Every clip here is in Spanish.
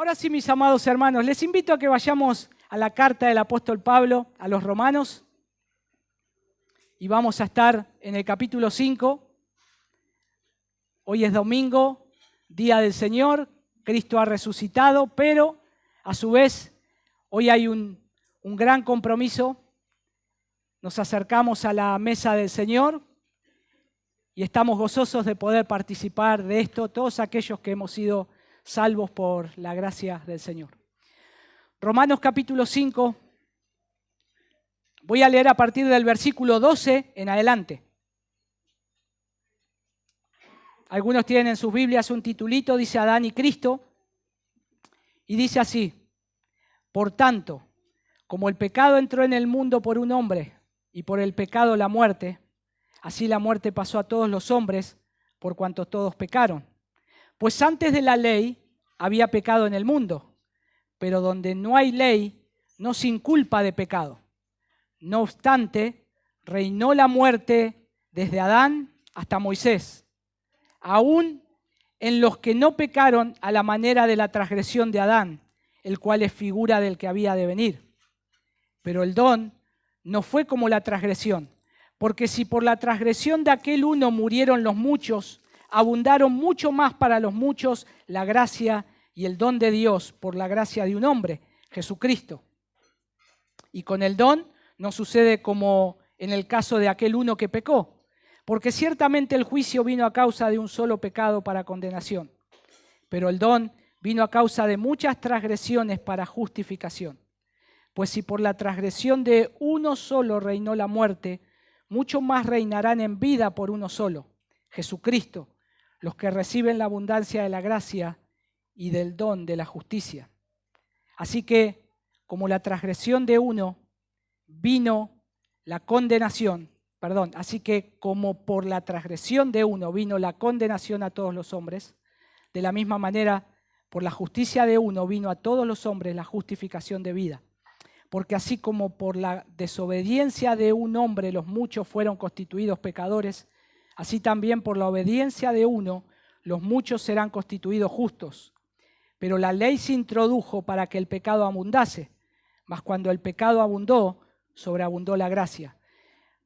Ahora sí, mis amados hermanos, les invito a que vayamos a la carta del apóstol Pablo a los Romanos y vamos a estar en el capítulo 5. Hoy es domingo, día del Señor, Cristo ha resucitado, pero a su vez hoy hay un gran compromiso. Nos acercamos a la mesa del Señor y estamos gozosos de poder participar de esto, todos aquellos que hemos sido salvos por la gracia del Señor. Romanos capítulo 5, voy a leer a partir del versículo 12 en adelante. Algunos tienen en sus Biblias un titulito, dice Adán y Cristo, y dice así: por tanto, como el pecado entró en el mundo por un hombre, y por el pecado la muerte, así la muerte pasó a todos los hombres, por cuanto todos pecaron. Pues antes de la ley había pecado en el mundo, pero donde no hay ley no se inculpa de pecado. No obstante, reinó la muerte desde Adán hasta Moisés, aún en los que no pecaron a la manera de la transgresión de Adán, el cual es figura del que había de venir. Pero el don no fue como la transgresión, porque si por la transgresión de aquel uno murieron los muchos, abundaron mucho más para los muchos la gracia y el don de Dios por la gracia de un hombre, Jesucristo. Y con el don no sucede como en el caso de aquel uno que pecó, porque ciertamente el juicio vino a causa de un solo pecado para condenación, pero el don vino a causa de muchas transgresiones para justificación. Pues si por la transgresión de uno solo reinó la muerte, mucho más reinarán en vida por uno solo, Jesucristo, los que reciben la abundancia de la gracia y del don de la justicia. Así que, como la transgresión de uno vino la condenación, así que como por la transgresión de uno vino la condenación a todos los hombres, de la misma manera, por la justicia de uno vino a todos los hombres la justificación de vida. Porque así como por la desobediencia de un hombre los muchos fueron constituidos pecadores, así también por la obediencia de uno los muchos serán constituidos justos. Pero la ley se introdujo para que el pecado abundase, mas cuando el pecado abundó, sobreabundó la gracia,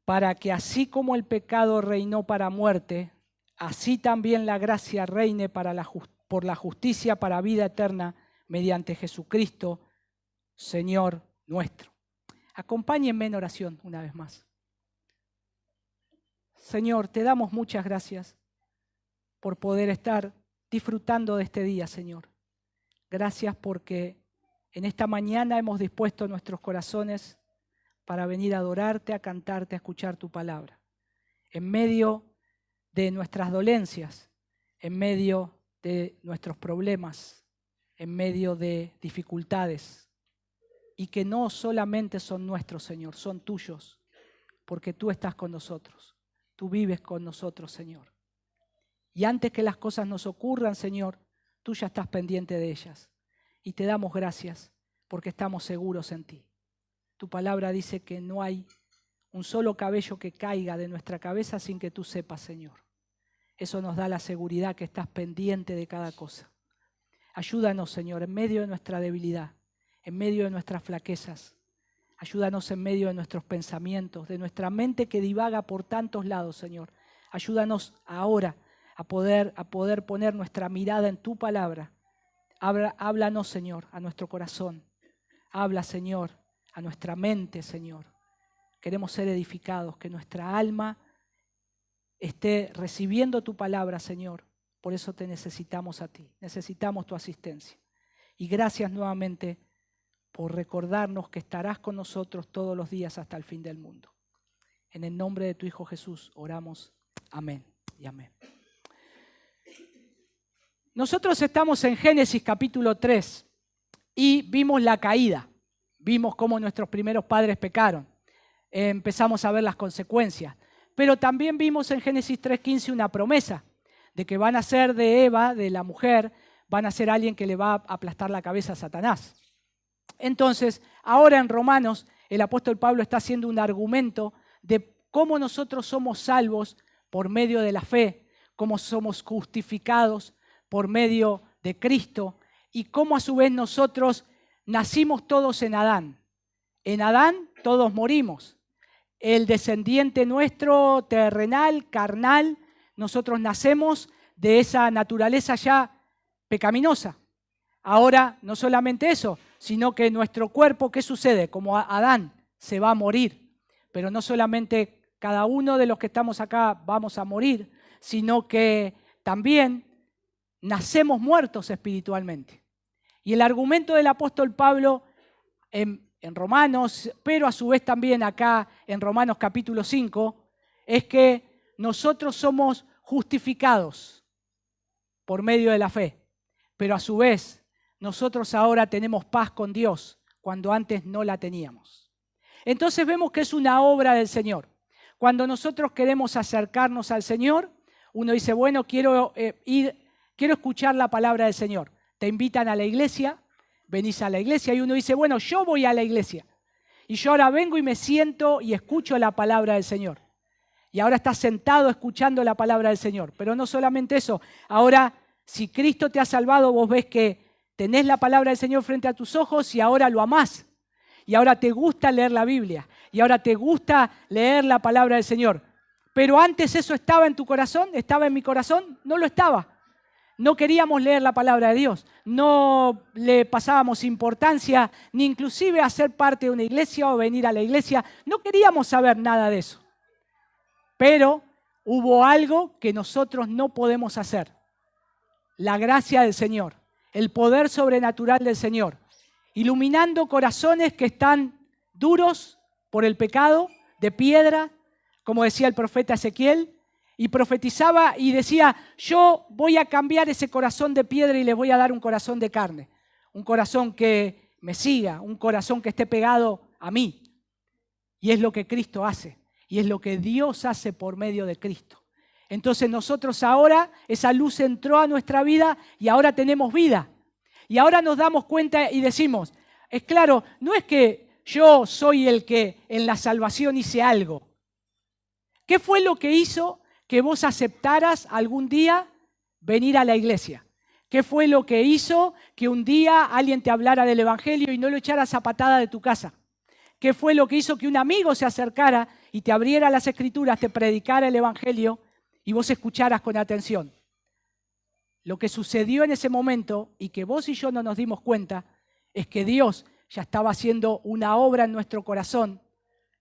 para que así como el pecado reinó para muerte, así también la gracia reine por la justicia para vida eterna mediante Jesucristo, Señor nuestro. Acompáñenme en oración una vez más. Señor, te damos muchas gracias por poder estar disfrutando de este día, Señor. Gracias porque en esta mañana hemos dispuesto nuestros corazones para venir a adorarte, a cantarte, a escuchar tu palabra. En medio de nuestras dolencias, en medio de nuestros problemas, en medio de dificultades, y que no solamente son nuestros, Señor, son tuyos, porque tú estás con nosotros, tú vives con nosotros, Señor. Y antes que las cosas nos ocurran, Señor, tú ya estás pendiente de ellas. Y te damos gracias porque estamos seguros en ti. Tu palabra dice que no hay un solo cabello que caiga de nuestra cabeza sin que tú sepas, Señor. Eso nos da la seguridad que estás pendiente de cada cosa. Ayúdanos, Señor, en medio de nuestra debilidad, en medio de nuestras flaquezas. Ayúdanos en medio de nuestros pensamientos, de nuestra mente que divaga por tantos lados, Señor. Ayúdanos ahora a poder poner nuestra mirada en tu palabra. Háblanos, Señor, a nuestro corazón. Habla, Señor, a nuestra mente, Señor. Queremos ser edificados, que nuestra alma esté recibiendo tu palabra, Señor. Por eso te necesitamos a ti, necesitamos tu asistencia. Y gracias nuevamente por recordarnos que estarás con nosotros todos los días hasta el fin del mundo. En el nombre de tu Hijo Jesús oramos. Amén y amén. Nosotros estamos en Génesis capítulo 3 y vimos la caída. Vimos cómo nuestros primeros padres pecaron. Empezamos a ver las consecuencias. Pero también vimos en Génesis 3:15 una promesa de que van a ser de Eva, de la mujer, van a ser alguien que le va a aplastar la cabeza a Satanás. Entonces, ahora en Romanos, el apóstol Pablo está haciendo un argumento de cómo nosotros somos salvos por medio de la fe, cómo somos justificados por medio de Cristo y cómo a su vez nosotros nacimos todos en Adán. En Adán todos morimos. El descendiente nuestro, terrenal, carnal, nosotros nacemos de esa naturaleza ya pecaminosa. Ahora, no solamente eso, sino que nuestro cuerpo, ¿qué sucede? Como Adán, se va a morir. Pero no solamente cada uno de los que estamos acá vamos a morir, sino que también nacemos muertos espiritualmente. Y el argumento del apóstol Pablo en Romanos, pero a su vez también acá en Romanos capítulo 5, es que nosotros somos justificados por medio de la fe, pero a su vez nosotros ahora tenemos paz con Dios cuando antes no la teníamos. Entonces vemos que es una obra del Señor. Cuando nosotros queremos acercarnos al Señor, uno dice, bueno, quiero escuchar la palabra del Señor. Te invitan a la iglesia, venís a la iglesia y uno dice, bueno, yo voy a la iglesia. Y yo ahora vengo y me siento y escucho la palabra del Señor. Y ahora estás sentado escuchando la palabra del Señor. Pero no solamente eso. Ahora, si Cristo te ha salvado, vos ves que tenés la palabra del Señor frente a tus ojos y ahora lo amás. Y ahora te gusta leer la Biblia. Y ahora te gusta leer la palabra del Señor. Pero antes eso estaba en tu corazón, estaba en mi corazón, no lo estaba. No queríamos leer la palabra de Dios, no le pasábamos importancia, ni inclusive a ser parte de una iglesia o venir a la iglesia. No queríamos saber nada de eso. Pero hubo algo que nosotros no podemos hacer. La gracia del Señor, el poder sobrenatural del Señor, iluminando corazones que están duros por el pecado, de piedra, como decía el profeta Ezequiel, y profetizaba y decía, yo voy a cambiar ese corazón de piedra y les voy a dar un corazón de carne. Un corazón que me siga, un corazón que esté pegado a mí. Y es lo que Cristo hace. Y es lo que Dios hace por medio de Cristo. Entonces nosotros ahora, esa luz entró a nuestra vida y ahora tenemos vida. Y ahora nos damos cuenta y decimos, es claro, no es que yo soy el que en la salvación hice algo. ¿Qué fue lo que hizo que vos aceptaras algún día venir a la iglesia? ¿Qué fue lo que hizo que un día alguien te hablara del Evangelio y no lo echaras a patada de tu casa? ¿Qué fue lo que hizo que un amigo se acercara y te abriera las Escrituras, te predicara el Evangelio y vos escucharas con atención? Lo que sucedió en ese momento y que vos y yo no nos dimos cuenta es que Dios ya estaba haciendo una obra en nuestro corazón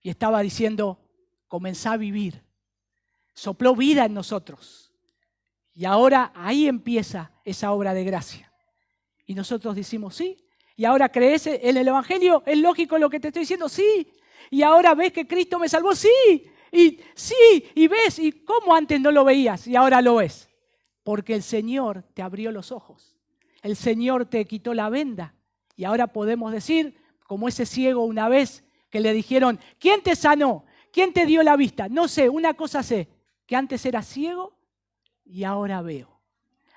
y estaba diciendo, comenzá a vivir. Sopló vida en nosotros. Y ahora ahí empieza esa obra de gracia. Y nosotros decimos, sí. Y ahora crees en el Evangelio, es lógico lo que te estoy diciendo, sí. Y ahora ves que Cristo me salvó, sí. Y ves, y cómo antes no lo veías y ahora lo ves. Porque el Señor te abrió los ojos. El Señor te quitó la venda. Y ahora podemos decir, como ese ciego una vez que le dijeron, ¿quién te sanó? ¿Quién te dio la vista? No sé, una cosa sé, que antes era ciego y ahora veo.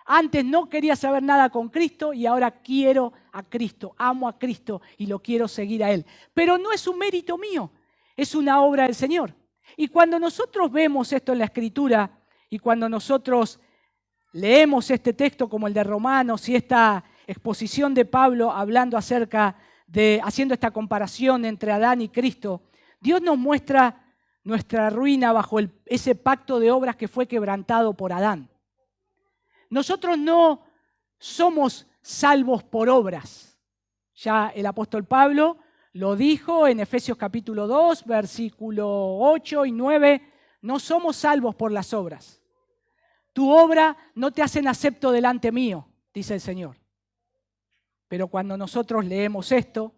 Antes no quería saber nada con Cristo y ahora quiero a Cristo, amo a Cristo y lo quiero seguir a Él. Pero no es un mérito mío, es una obra del Señor. Y cuando nosotros vemos esto en la Escritura y cuando nosotros leemos este texto como el de Romanos y esta exposición de Pablo hablando acerca de, haciendo esta comparación entre Adán y Cristo, Dios nos muestra nuestra ruina bajo ese pacto de obras que fue quebrantado por Adán. Nosotros no somos salvos por obras. Ya el apóstol Pablo lo dijo en Efesios capítulo 2, versículo 8 y 9, no somos salvos por las obras. Tu obra no te hacen acepto delante mío, dice el Señor. Pero cuando nosotros leemos esto,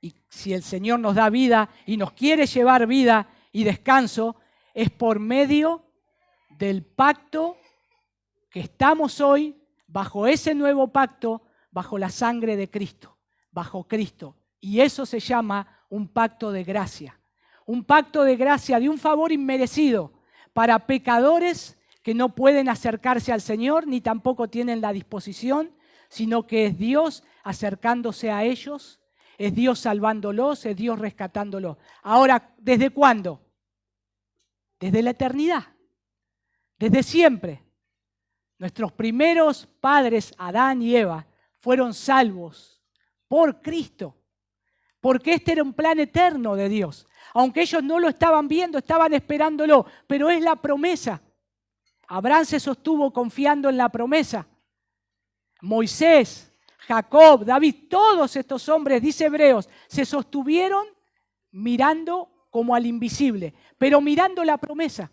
y si el Señor nos da vida y nos quiere llevar vida y descanso, es por medio del pacto que estamos hoy, bajo ese nuevo pacto, bajo la sangre de Cristo, bajo Cristo. Y eso se llama un pacto de gracia. Un pacto de gracia de un favor inmerecido para pecadores que no pueden acercarse al Señor ni tampoco tienen la disposición, sino que es Dios acercándose a ellos, es Dios salvándolos, es Dios rescatándolos. Ahora, ¿desde cuándo? Desde la eternidad, desde siempre. Nuestros primeros padres, Adán y Eva, fueron salvos por Cristo. Porque este era un plan eterno de Dios. Aunque ellos no lo estaban viendo, estaban esperándolo, pero es la promesa. Abraham se sostuvo confiando en la promesa. Moisés, Jacob, David, todos estos hombres, dice Hebreos, se sostuvieron mirando como al invisible, pero mirando la promesa.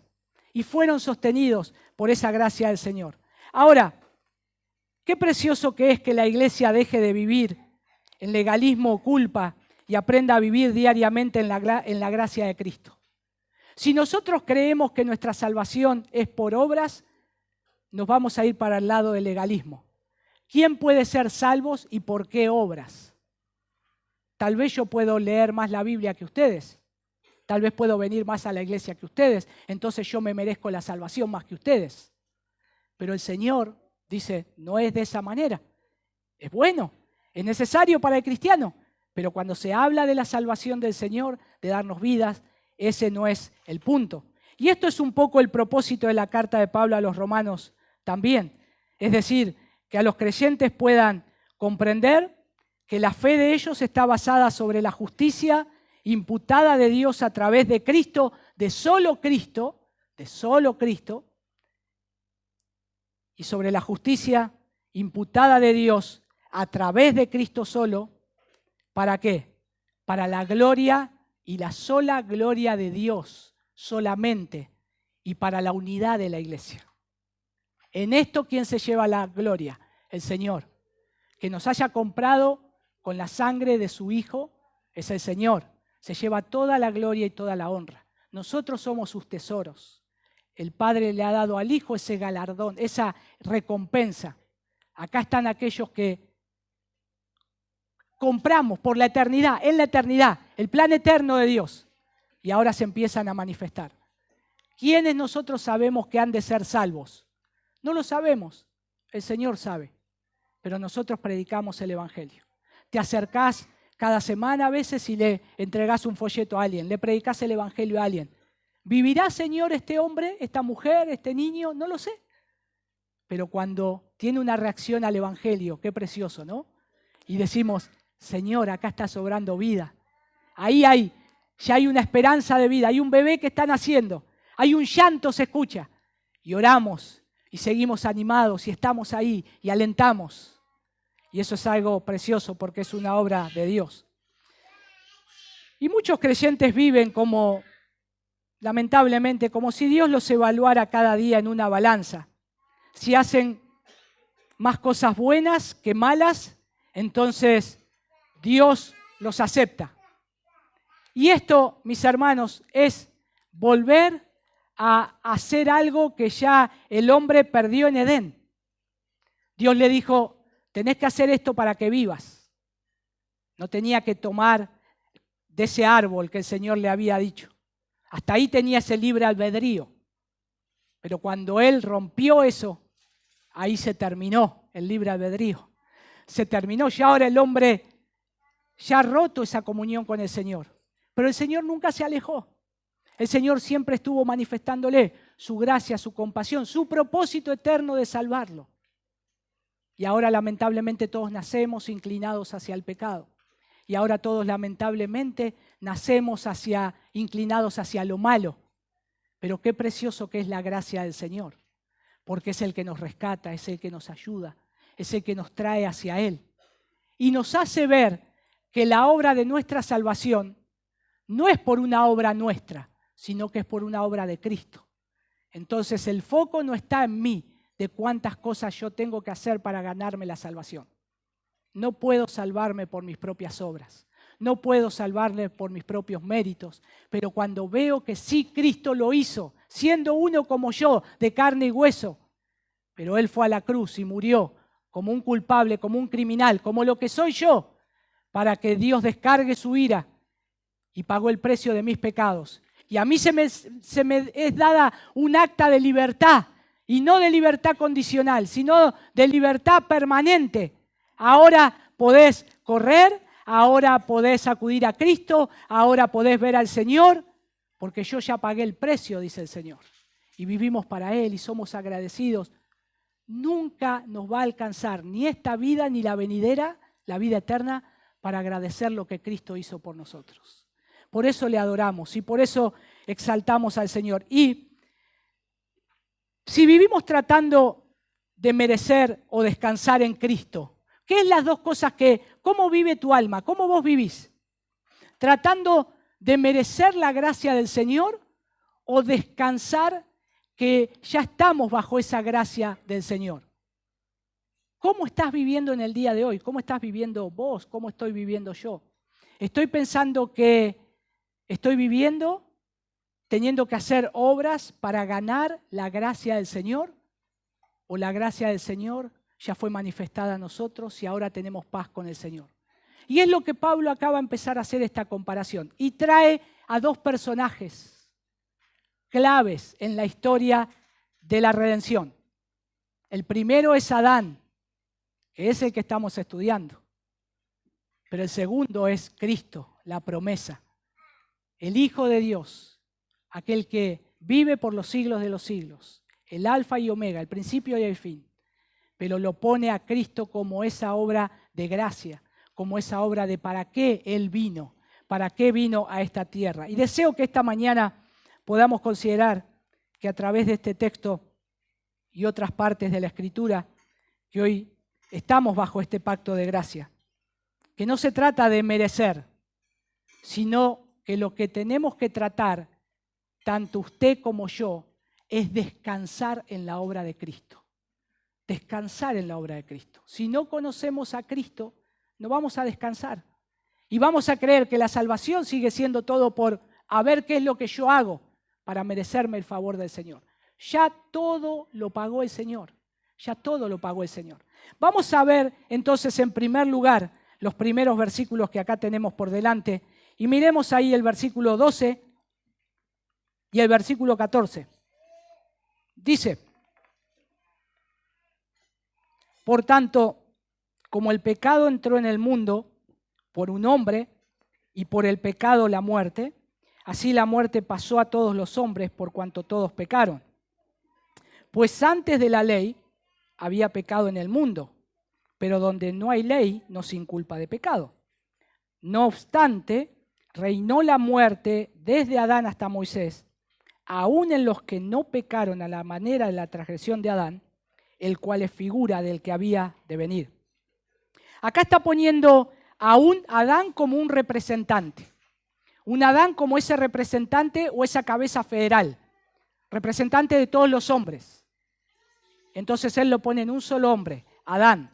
Y fueron sostenidos por esa gracia del Señor. Ahora, qué precioso que es que la iglesia deje de vivir en legalismo o culpa y aprenda a vivir diariamente en la gracia de Cristo. Si nosotros creemos que nuestra salvación es por obras, nos vamos a ir para el lado del legalismo. ¿Quién puede ser salvos y por qué obras? Tal vez yo puedo leer más la Biblia que ustedes. Tal vez puedo venir más a la iglesia que ustedes. Entonces yo me merezco la salvación más que ustedes. Pero el Señor dice, no es de esa manera. Es bueno, es necesario para el cristiano. Pero cuando se habla de la salvación del Señor, de darnos vidas, ese no es el punto. Y esto es un poco el propósito de la carta de Pablo a los romanos también. Es decir, que a los creyentes puedan comprender que la fe de ellos está basada sobre la justicia imputada de Dios a través de Cristo, de solo Cristo, y sobre la justicia imputada de Dios a través de Cristo solo. ¿Para qué? Para la gloria y la sola gloria de Dios, solamente, y para la unidad de la iglesia. En esto, ¿quién se lleva la gloria? El Señor. Que nos haya comprado con la sangre de su Hijo, es el Señor. Se lleva toda la gloria y toda la honra. Nosotros somos sus tesoros. El Padre le ha dado al Hijo ese galardón, esa recompensa. Acá están aquellos que compramos por la eternidad, en la eternidad, el plan eterno de Dios. Y ahora se empiezan a manifestar. ¿Quiénes nosotros sabemos que han de ser salvos? No lo sabemos, el Señor sabe, pero nosotros predicamos el Evangelio. Te acercás cada semana a veces y le entregás un folleto a alguien, le predicás el Evangelio a alguien. ¿Vivirá, Señor, este hombre, esta mujer, este niño? No lo sé. Pero cuando tiene una reacción al Evangelio, qué precioso, ¿no? Y decimos, Señor, acá está sobrando vida. Ahí ya hay una esperanza de vida, hay un bebé que está naciendo, hay un llanto, se escucha. Y oramos y seguimos animados y estamos ahí y alentamos. Y eso es algo precioso porque es una obra de Dios. Y muchos creyentes viven como, lamentablemente, como si Dios los evaluara cada día en una balanza. Si hacen más cosas buenas que malas, entonces Dios los acepta. Y esto, mis hermanos, es volver a hacer algo que ya el hombre perdió en Edén. Dios le dijo, tenés que hacer esto para que vivas. No tenía que tomar de ese árbol que el Señor le había dicho. Hasta ahí tenía ese libre albedrío. Pero cuando él rompió eso, ahí se terminó el libre albedrío. Se terminó, ya ahora el hombre ya ha roto esa comunión con el Señor. Pero el Señor nunca se alejó. El Señor siempre estuvo manifestándole su gracia, su compasión, su propósito eterno de salvarlo. Y ahora lamentablemente todos nacemos inclinados hacia el pecado. Y ahora todos lamentablemente nacemos inclinados hacia lo malo. Pero qué precioso que es la gracia del Señor. Porque es el que nos rescata, es el que nos ayuda, es el que nos trae hacia Él. Y nos hace ver que la obra de nuestra salvación no es por una obra nuestra, sino que es por una obra de Cristo. Entonces el foco no está en mí, de cuántas cosas yo tengo que hacer para ganarme la salvación. No puedo salvarme por mis propias obras, no puedo salvarme por mis propios méritos, pero cuando veo que sí Cristo lo hizo, siendo uno como yo, de carne y hueso, pero Él fue a la cruz y murió como un culpable, como un criminal, como lo que soy yo, para que Dios descargue su ira y pagó el precio de mis pecados. Y a mí se me es dada un acta de libertad, y no de libertad condicional, sino de libertad permanente. Ahora podés correr, ahora podés acudir a Cristo, ahora podés ver al Señor, porque yo ya pagué el precio, dice el Señor. Y vivimos para Él y somos agradecidos. nunca nos va a alcanzar ni esta vida ni la venidera, la vida eterna, para agradecer lo que Cristo hizo por nosotros. Por eso le adoramos y por eso exaltamos al Señor. Y si vivimos tratando de merecer o descansar en Cristo, ¿qué es las dos cosas cómo vive tu alma? ¿Cómo vos vivís? ¿Tratando de merecer la gracia del Señor o descansar que ya estamos bajo esa gracia del Señor? ¿Cómo estás viviendo en el día de hoy? ¿Cómo estás viviendo vos? ¿Cómo estoy viviendo yo? ¿Estoy pensando que estoy viviendo teniendo que hacer obras para ganar la gracia del Señor? ¿O la gracia del Señor ya fue manifestada a nosotros y ahora tenemos paz con el Señor? Y es lo que Pablo acaba de empezar a hacer esta comparación. Y trae a dos personajes claves en la historia de la redención. El primero es Adán, que es el que estamos estudiando. Pero el segundo es Cristo, la promesa. El Hijo de Dios, aquel que vive por los siglos de los siglos. El alfa y omega, el principio y el fin. Pero lo pone a Cristo como esa obra de gracia, como esa obra de para qué Él vino, para qué vino a esta tierra. Y deseo que esta mañana podamos considerar que a través de este texto y otras partes de la Escritura, que hoy estamos bajo este pacto de gracia, que no se trata de merecer, sino que lo que tenemos que tratar, tanto usted como yo, es descansar en la obra de Cristo. Descansar en la obra de Cristo. Si no conocemos a Cristo, no vamos a descansar. Y vamos a creer que la salvación sigue siendo todo por a ver qué es lo que yo hago para merecerme el favor del Señor. Ya todo lo pagó el Señor. Ya todo lo pagó el Señor. Vamos a ver entonces en primer lugar los primeros versículos que acá tenemos por delante. Y miremos ahí el versículo 12 y el versículo 14. Dice: por tanto, como el pecado entró en el mundo por un hombre y por el pecado la muerte, así la muerte pasó a todos los hombres por cuanto todos pecaron. Pues antes de la ley había pecado en el mundo, pero donde no hay ley no se inculpa de pecado. No obstante, reinó la muerte desde Adán hasta Moisés, aun en los que no pecaron a la manera de la transgresión de Adán, el cual es figura del que había de venir. Acá está poniendo a un Adán como un representante. Un Adán como ese representante o esa cabeza federal, representante de todos los hombres. Entonces él lo pone en un solo hombre, Adán.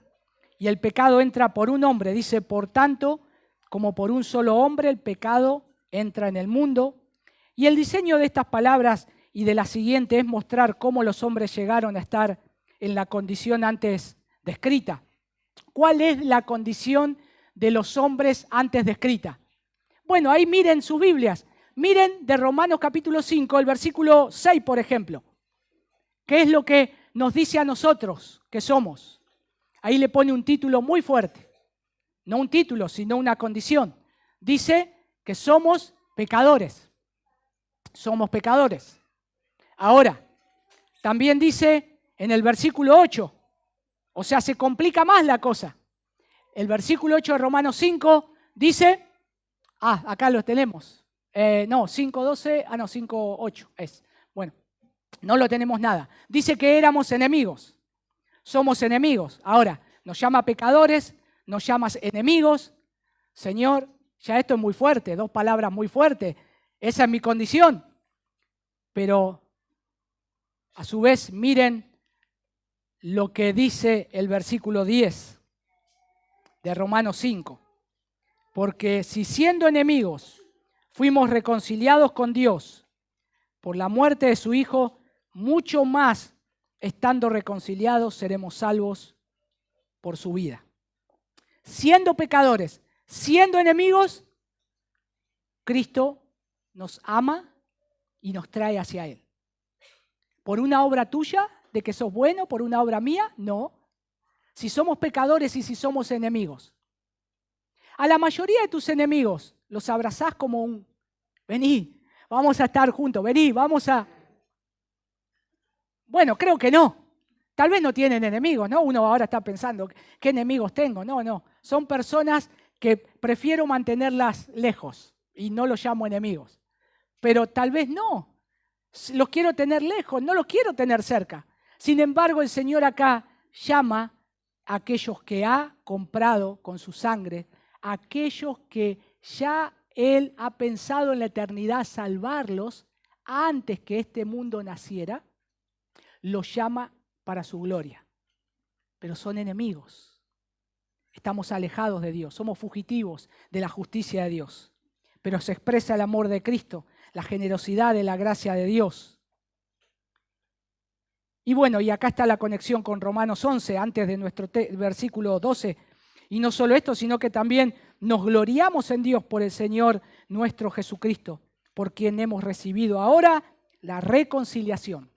Y el pecado entra por un hombre. Dice, por tanto, como por un solo hombre el pecado entra en el mundo. Y el diseño de estas palabras y de la siguiente es mostrar cómo los hombres llegaron a estar en la condición antes descrita. ¿Cuál es la condición de los hombres antes descrita? Bueno, ahí miren sus Biblias. Miren de Romanos capítulo 5, el versículo 6, por ejemplo. ¿Qué es lo que nos dice a nosotros que somos? Ahí le pone un título muy fuerte. No un título, sino una condición. Dice que somos pecadores. Somos pecadores. Ahora, también dice en el versículo 8, o sea, se complica más la cosa. El versículo 8 de Romanos 5 dice, acá lo tenemos. No, 5.12, no, 5.8 es. Bueno, no lo tenemos nada. Dice que éramos enemigos. Somos enemigos. Ahora, nos llama pecadores, nos llama enemigos. Señor, ya esto es muy fuerte, dos palabras muy fuertes. Esa es mi condición. Pero, a su vez, miren lo que dice el versículo 10 de Romanos 5. Porque si siendo enemigos fuimos reconciliados con Dios por la muerte de su Hijo, mucho más estando reconciliados seremos salvos por su vida. Siendo pecadores, siendo enemigos, Cristo nos ama y nos trae hacia Él. ¿Por una obra tuya, de que sos bueno? ¿Por una obra mía? No. Si somos pecadores y si somos enemigos. A la mayoría de tus enemigos los abrazás como un, vení, vamos a estar juntos, vení, vamos a... Bueno, creo que no. Tal vez no tienen enemigos, ¿no? Uno ahora está pensando, ¿qué enemigos tengo? No. Son personas que prefiero mantenerlas lejos y no los llamo enemigos. Pero tal vez no. Los quiero tener lejos, no los quiero tener cerca. Sin embargo, el Señor acá llama a aquellos que ha comprado con su sangre, a aquellos que ya Él ha pensado en la eternidad salvarlos antes que este mundo naciera, los llama para su gloria. Pero son enemigos. Estamos alejados de Dios, somos fugitivos de la justicia de Dios. Pero se expresa el amor de Cristo, la generosidad de la gracia de Dios. Y bueno, y acá está la conexión con Romanos 11, antes de nuestro versículo 12. Y no solo esto, sino que también nos gloriamos en Dios por el Señor nuestro Jesucristo, por quien hemos recibido ahora la reconciliación.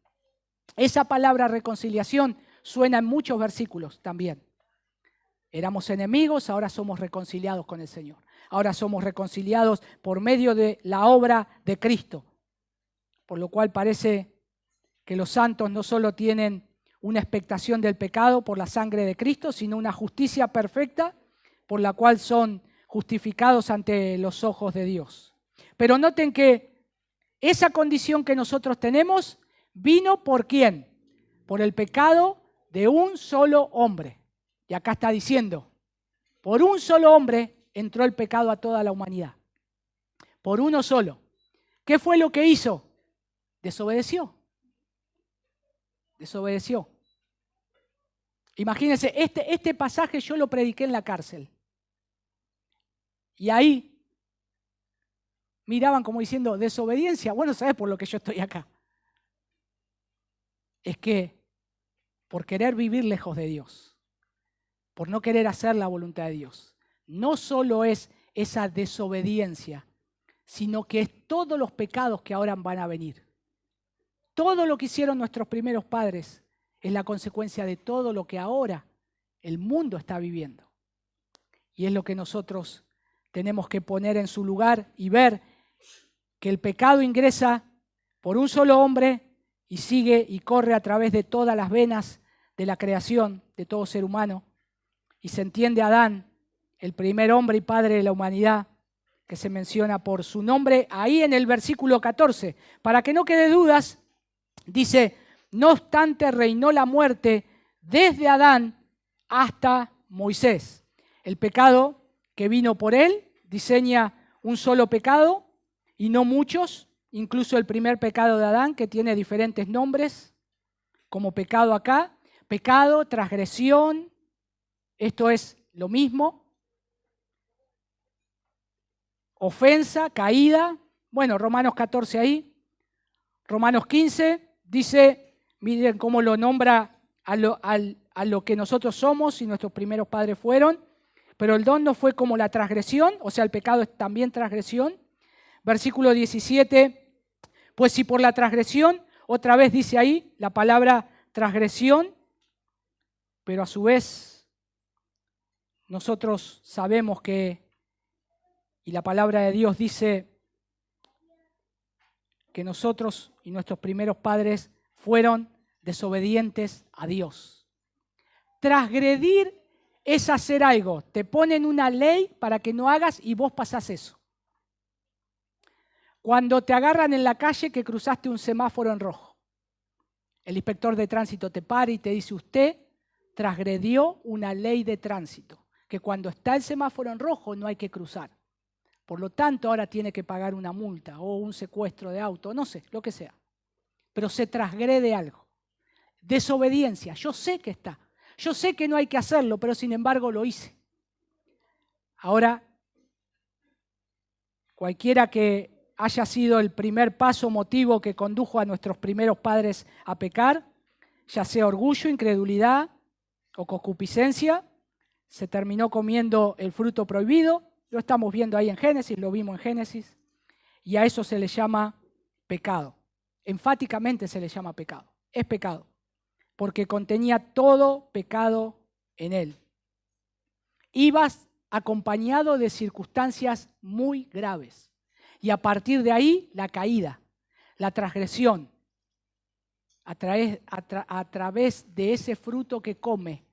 Esa palabra reconciliación suena en muchos versículos también. Éramos enemigos, ahora somos reconciliados con el Señor. Ahora somos reconciliados por medio de la obra de Cristo. Por lo cual parece que los santos no solo tienen una expectación del pecado por la sangre de Cristo, sino una justicia perfecta por la cual son justificados ante los ojos de Dios. Pero noten que esa condición que nosotros tenemos vino ¿por quién? Por el pecado de un solo hombre. Y acá está diciendo, por un solo hombre entró el pecado a toda la humanidad. Por uno solo. ¿Qué fue lo que hizo? Desobedeció. Desobedeció. Imagínense, este pasaje yo lo prediqué en la cárcel. Y ahí miraban como diciendo, desobediencia. Bueno, ¿sabes por lo que yo estoy acá? Es que por querer vivir lejos de Dios, por no querer hacer la voluntad de Dios, no solo es esa desobediencia, sino que es todos los pecados que ahora van a venir. Todo lo que hicieron nuestros primeros padres es la consecuencia de todo lo que ahora el mundo está viviendo. Y es lo que nosotros tenemos que poner en su lugar y ver que el pecado ingresa por un solo hombre y sigue y corre a través de todas las venas de la creación, de todo ser humano. Y se entiende a Adán, el primer hombre y padre de la humanidad, que se menciona por su nombre ahí en el versículo 14. Para que no quede dudas, dice, no obstante reinó la muerte desde Adán hasta Moisés. El pecado que vino por él diseña un solo pecado y no muchos, incluso el primer pecado de Adán, que tiene diferentes nombres, como pecado acá, pecado, transgresión, esto es lo mismo, ofensa, caída, bueno, Romanos 14 ahí, Romanos 15 dice, miren cómo lo nombra a lo que nosotros somos y nuestros primeros padres fueron, pero el don no fue como la transgresión, o sea, el pecado es también transgresión. Versículo 17, pues si por la transgresión, otra vez dice ahí la palabra transgresión, pero a su vez nosotros sabemos que, y la palabra de Dios dice que nosotros y nuestros primeros padres fueron desobedientes a Dios. Transgredir es hacer algo. Te ponen una ley para que no hagas y vos pasás eso. Cuando te agarran en la calle que cruzaste un semáforo en rojo, el inspector de tránsito te para y te dice, usted transgredió una ley de tránsito, que cuando está el semáforo en rojo no hay que cruzar. Por lo tanto, ahora tiene que pagar una multa o un secuestro de auto, no sé, lo que sea. Pero se transgrede algo. Desobediencia, yo sé que está. Yo sé que no hay que hacerlo, pero sin embargo lo hice. Ahora, cualquiera que haya sido el primer paso motivo que condujo a nuestros primeros padres a pecar, ya sea orgullo, incredulidad o concupiscencia, se terminó comiendo el fruto prohibido. Lo estamos viendo ahí en Génesis, lo vimos en Génesis, y a eso se le llama pecado. Enfáticamente se le llama pecado. Es pecado, porque contenía todo pecado en él. Ibas acompañado de circunstancias muy graves. Y a partir de ahí, la caída, la transgresión. a través de ese fruto que come,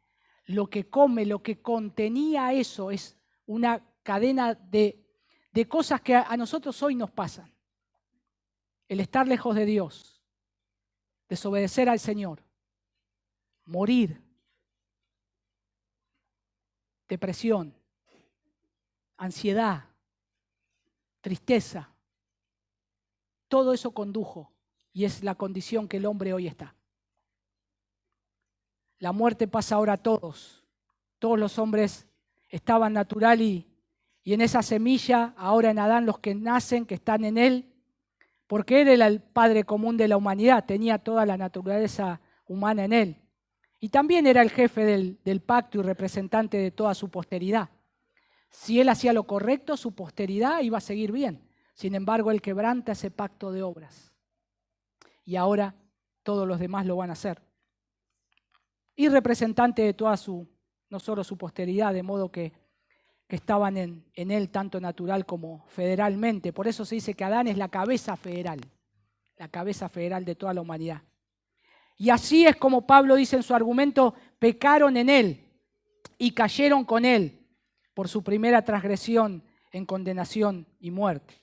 lo que contenía eso, es una cadena de cosas que a nosotros hoy nos pasan. El estar lejos de Dios, desobedecer al Señor, morir, depresión, ansiedad, tristeza. Todo eso condujo y es la condición que el hombre hoy está. La muerte pasa ahora a todos. Todos los hombres estaban natural y en esa semilla, ahora en Adán, los que nacen, que están en él, porque él era el padre común de la humanidad, tenía toda la naturaleza humana en él. Y también era el jefe del pacto y representante de toda su posteridad. Si él hacía lo correcto, su posteridad iba a seguir bien. Sin embargo, él quebranta ese pacto de obras. Y ahora todos los demás lo van a hacer. Y representante de toda no solo su posteridad, de modo que estaban en él tanto natural como federalmente. Por eso se dice que Adán es la cabeza federal de toda la humanidad. Y así es como Pablo dice en su argumento, pecaron en él y cayeron con él por su primera transgresión en condenación y muerte.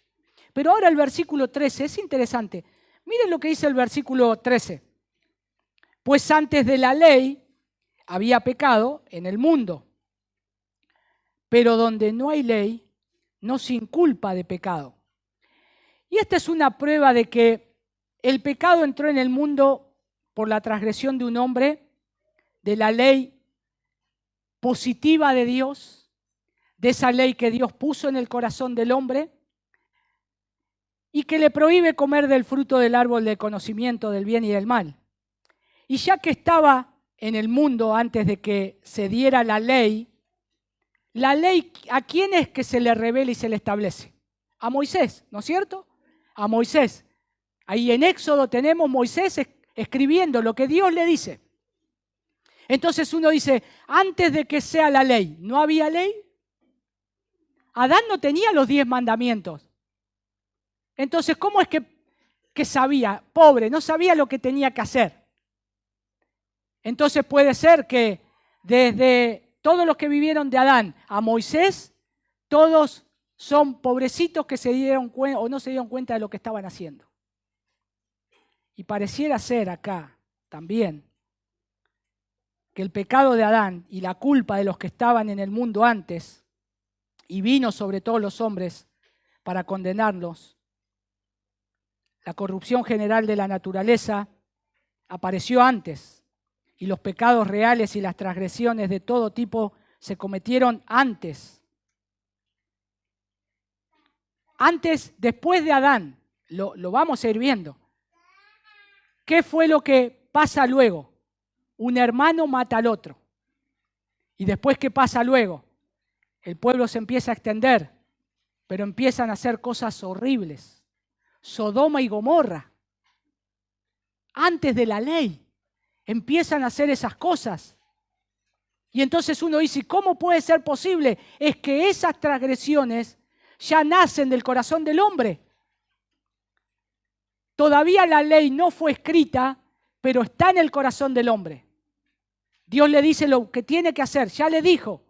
Pero ahora el versículo 13 es interesante. Miren lo que dice el versículo 13. Pues antes de la ley había pecado en el mundo. Pero donde no hay ley, no se inculpa de pecado. Y esta es una prueba de que el pecado entró en el mundo por la transgresión de un hombre, de la ley positiva de Dios, de esa ley que Dios puso en el corazón del hombre y que le prohíbe comer del fruto del árbol del conocimiento del bien y del mal. Y ya que estaba en el mundo antes de que se diera la ley, ¿a quién es que se le revela y se le establece? A Moisés, ¿no es cierto? A Moisés. Ahí en Éxodo tenemos Moisés escribiendo lo que Dios le dice. Entonces uno dice, antes de que sea la ley, ¿no había ley? Adán no tenía los 10 mandamientos. Entonces, ¿cómo es que sabía? Pobre, no sabía lo que tenía que hacer. Entonces puede ser que desde todos los que vivieron de Adán a Moisés, todos son pobrecitos que se dieron cuenta o no se dieron cuenta de lo que estaban haciendo. Y pareciera ser acá también que el pecado de Adán y la culpa de los que estaban en el mundo antes, y vino sobre todos los hombres para condenarlos, la corrupción general de la naturaleza apareció antes. Y los pecados reales y las transgresiones de todo tipo se cometieron antes. Antes, después de Adán, lo vamos a ir viendo. ¿Qué fue lo que pasa luego? Un hermano mata al otro. ¿Y después qué pasa luego? El pueblo se empieza a extender, pero empiezan a hacer cosas horribles. Sodoma y Gomorra. Antes de la ley. Empiezan a hacer esas cosas. Y entonces uno dice, ¿cómo puede ser posible? Es que esas transgresiones ya nacen del corazón del hombre. Todavía la ley no fue escrita, pero está en el corazón del hombre. Dios le dice lo que tiene que hacer, ya le dijo.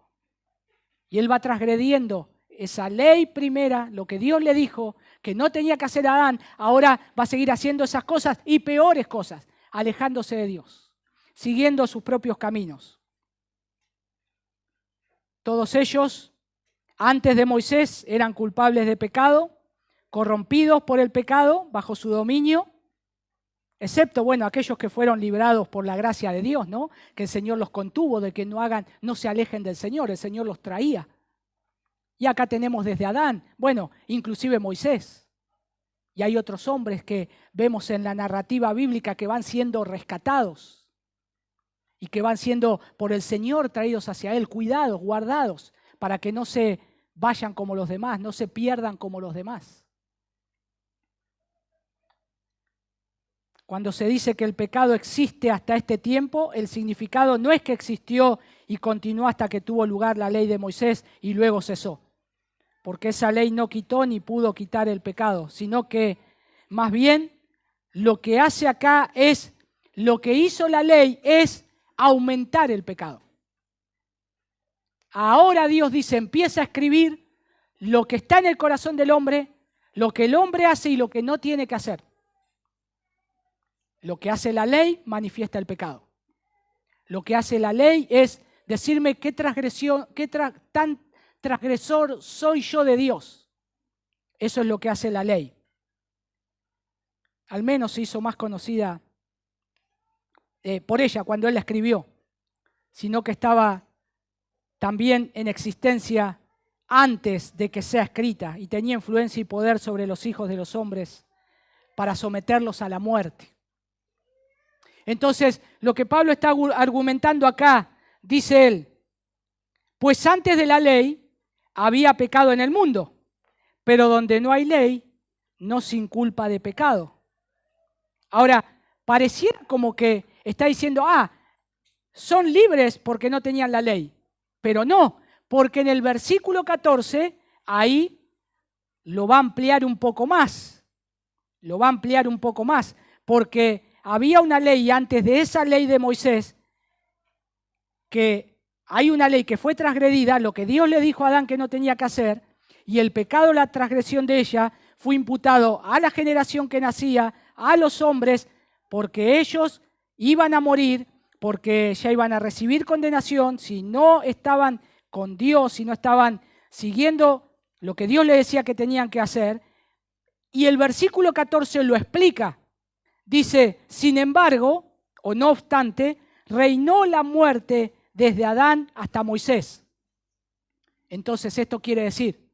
Y él va transgrediendo esa ley primera, lo que Dios le dijo, que no tenía que hacer Adán, ahora va a seguir haciendo esas cosas y peores cosas, alejándose de Dios, siguiendo sus propios caminos. Todos ellos, antes de Moisés, eran culpables de pecado, corrompidos por el pecado, bajo su dominio, excepto, aquellos que fueron librados por la gracia de Dios, ¿no? Que el Señor los contuvo de que no se alejen del Señor, el Señor los traía. Y acá tenemos desde Adán, inclusive Moisés. Y hay otros hombres que vemos en la narrativa bíblica que van siendo rescatados y que van siendo por el Señor traídos hacia Él, cuidados, guardados, para que no se vayan como los demás, no se pierdan como los demás. Cuando se dice que el pecado existe hasta este tiempo, el significado no es que existió y continuó hasta que tuvo lugar la ley de Moisés y luego cesó. Porque esa ley no quitó ni pudo quitar el pecado, sino que más bien lo que hace acá es lo que hizo la ley es aumentar el pecado. Ahora Dios dice, empieza a escribir lo que está en el corazón del hombre, lo que el hombre hace y lo que no tiene que hacer. Lo que hace la ley manifiesta el pecado. Lo que hace la ley es decirme qué transgresión, tan transgresor soy yo de Dios. Eso es lo que hace la ley. Al menos se hizo más conocida por ella cuando él la escribió, sino que estaba también en existencia antes de que sea escrita y tenía influencia y poder sobre los hijos de los hombres para someterlos a la muerte. Entonces, lo que Pablo está argumentando acá, dice él, pues antes de la ley había pecado en el mundo, pero donde no hay ley, no se inculpa de pecado. Ahora, pareciera como que está diciendo, son libres porque no tenían la ley, pero no, porque en el versículo 14, ahí lo va a ampliar un poco más, porque había una ley antes de esa ley de Moisés, que hay una ley que fue transgredida, lo que Dios le dijo a Adán que no tenía que hacer, y el pecado, la transgresión de ella, fue imputado a la generación que nacía, a los hombres, porque ellos iban a morir, porque ya iban a recibir condenación, si no estaban con Dios, si no estaban siguiendo lo que Dios les decía que tenían que hacer. Y el versículo 14 lo explica. Dice, sin embargo, o no obstante, reinó la muerte desde Adán hasta Moisés. Entonces esto quiere decir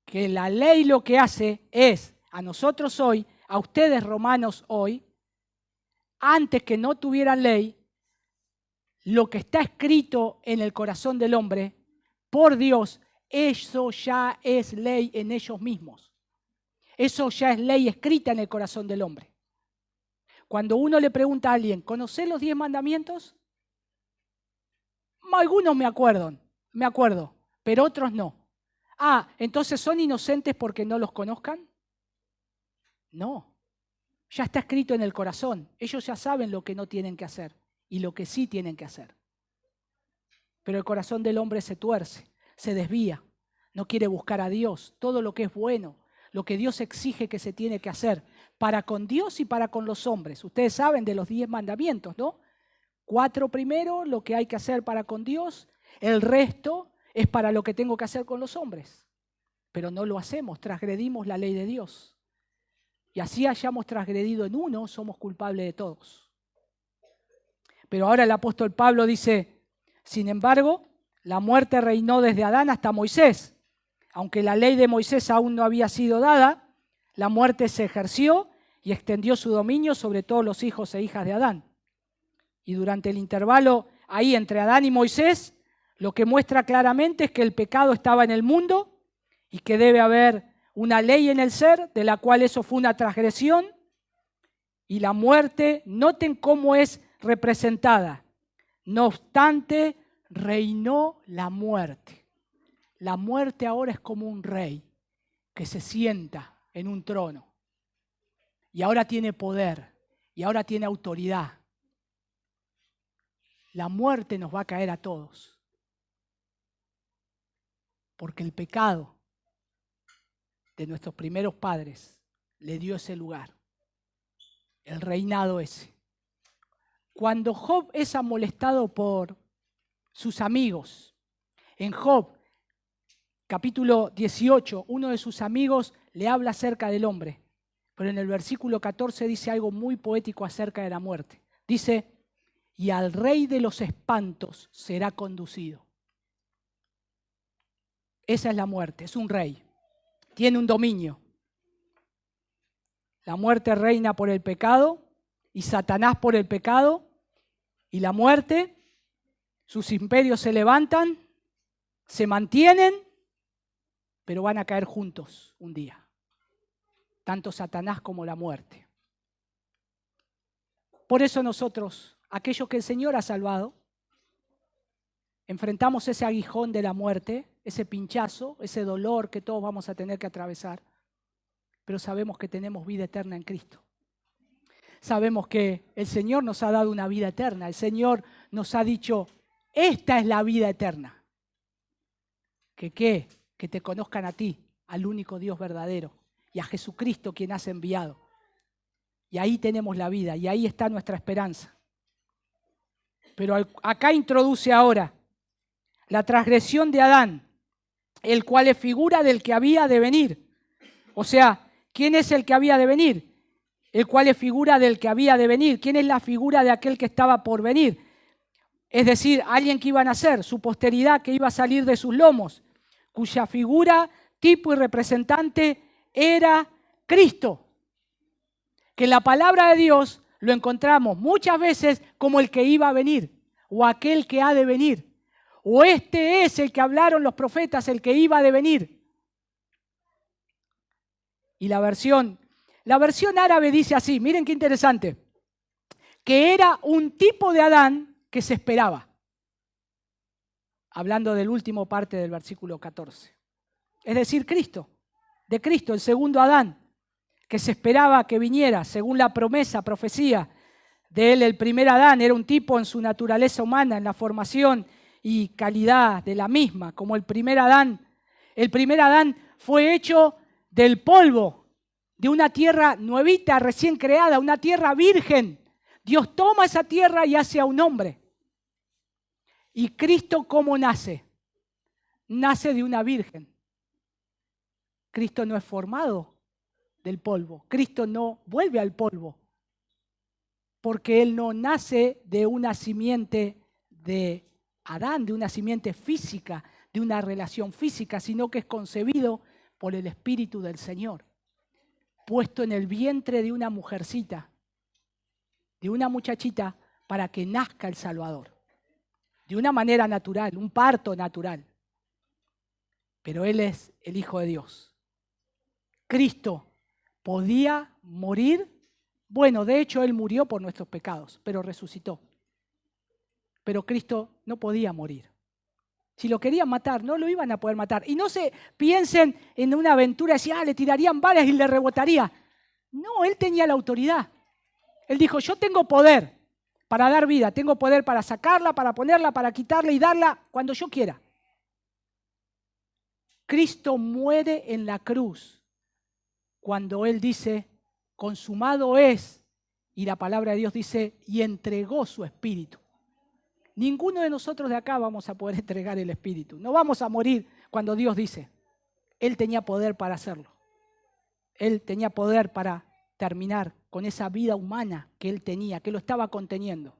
que la ley lo que hace es, a nosotros hoy, a ustedes romanos hoy, antes que no tuvieran ley, lo que está escrito en el corazón del hombre, por Dios, eso ya es ley en ellos mismos. Eso ya es ley escrita en el corazón del hombre. Cuando uno le pregunta a alguien, ¿conocés los 10 mandamientos? Algunos me acuerdo, pero otros no. ¿Entonces son inocentes porque no los conozcan? No, ya está escrito en el corazón. Ellos ya saben lo que no tienen que hacer y lo que sí tienen que hacer. Pero el corazón del hombre se tuerce, se desvía, no quiere buscar a Dios, todo lo que es bueno, lo que Dios exige que se tiene que hacer, para con Dios y para con los hombres. Ustedes saben de los 10 mandamientos, ¿no? 4 primero, lo que hay que hacer para con Dios, el resto es para lo que tengo que hacer con los hombres. Pero no lo hacemos, transgredimos la ley de Dios. Y así hayamos transgredido en uno, somos culpables de todos. Pero ahora el apóstol Pablo dice, sin embargo, la muerte reinó desde Adán hasta Moisés. Aunque la ley de Moisés aún no había sido dada, la muerte se ejerció y extendió su dominio sobre todos los hijos e hijas de Adán. Y durante el intervalo ahí entre Adán y Moisés, lo que muestra claramente es que el pecado estaba en el mundo y que debe haber una ley en el ser, de la cual eso fue una transgresión, y la muerte, noten cómo es representada. No obstante, reinó la muerte. La muerte ahora es como un rey que se sienta en un trono y ahora tiene poder y ahora tiene autoridad. La muerte nos va a caer a todos porque el pecado de nuestros primeros padres le dio ese lugar, el reinado ese. Cuando Job es amolestado por sus amigos, en Job capítulo 18, uno de sus amigos le habla acerca del hombre, pero en el versículo 14 dice algo muy poético acerca de la muerte. Dice, y al rey de los espantos será conducido. Esa es la muerte, es un rey, tiene un dominio. La muerte reina por el pecado y Satanás por el pecado, y la muerte, sus imperios se levantan, se mantienen, pero van a caer juntos un día, tanto Satanás como la muerte. Por eso nosotros, aquellos que el Señor ha salvado, enfrentamos ese aguijón de la muerte, ese pinchazo, ese dolor que todos vamos a tener que atravesar, pero sabemos que tenemos vida eterna en Cristo. sabemos que el Señor nos ha dado una vida eterna. El Señor nos ha dicho, esta es la vida eterna. ¿Que qué? Que te conozcan a ti, al único Dios verdadero, y a Jesucristo quien has enviado. Y ahí tenemos la vida, y ahí está nuestra esperanza. Pero acá introduce ahora la transgresión de Adán, el cual es figura del que había de venir. O sea, ¿quién es el que había de venir? El cual es figura del que había de venir. ¿Quién es la figura de aquel que estaba por venir? Es decir, alguien que iba a nacer, su posteridad que iba a salir de sus lomos, cuya figura, tipo y representante era Cristo. Que en la palabra de Dios lo encontramos muchas veces como el que iba a venir, o aquel que ha de venir. O este es el que hablaron los profetas, el que iba de venir. Y la versión árabe dice así, miren qué interesante, que era un tipo de Adán que se esperaba. Hablando del último parte del versículo 14. Es decir, Cristo, de Cristo, el segundo Adán, que se esperaba que viniera, según la promesa, profecía de él, el primer Adán, era un tipo en su naturaleza humana, en la formación y calidad de la misma, como el primer Adán. El primer Adán fue hecho del polvo, de una tierra nuevita, recién creada, una tierra virgen. Dios toma esa tierra y hace a un hombre. ¿Y Cristo cómo nace? Nace de una virgen. Cristo no es formado del polvo. Cristo no vuelve al polvo, porque Él no nace de una simiente de Adán, de una simiente física, de una relación física, sino que es concebido por el Espíritu del Señor, puesto en el vientre de una mujercita, de una muchachita, para que nazca el Salvador, de una manera natural, un parto natural. Pero Él es el Hijo de Dios. Cristo podía morir. Bueno, de hecho, Él murió por nuestros pecados, pero resucitó. Pero Cristo no podía morir. Si lo querían matar, no lo iban a poder matar. Y no se piensen en una aventura, decir, le tirarían balas y le rebotaría. No, Él tenía la autoridad. Él dijo, yo tengo poder para dar vida, tengo poder para sacarla, para ponerla, para quitarla y darla cuando yo quiera. Cristo muere en la cruz cuando Él dice, consumado es, y la palabra de Dios dice, y entregó su espíritu. Ninguno de nosotros de acá vamos a poder entregar el espíritu. No vamos a morir cuando Dios dice. Él tenía poder para hacerlo. Él tenía poder para terminar con esa vida humana que Él tenía, que lo estaba conteniendo.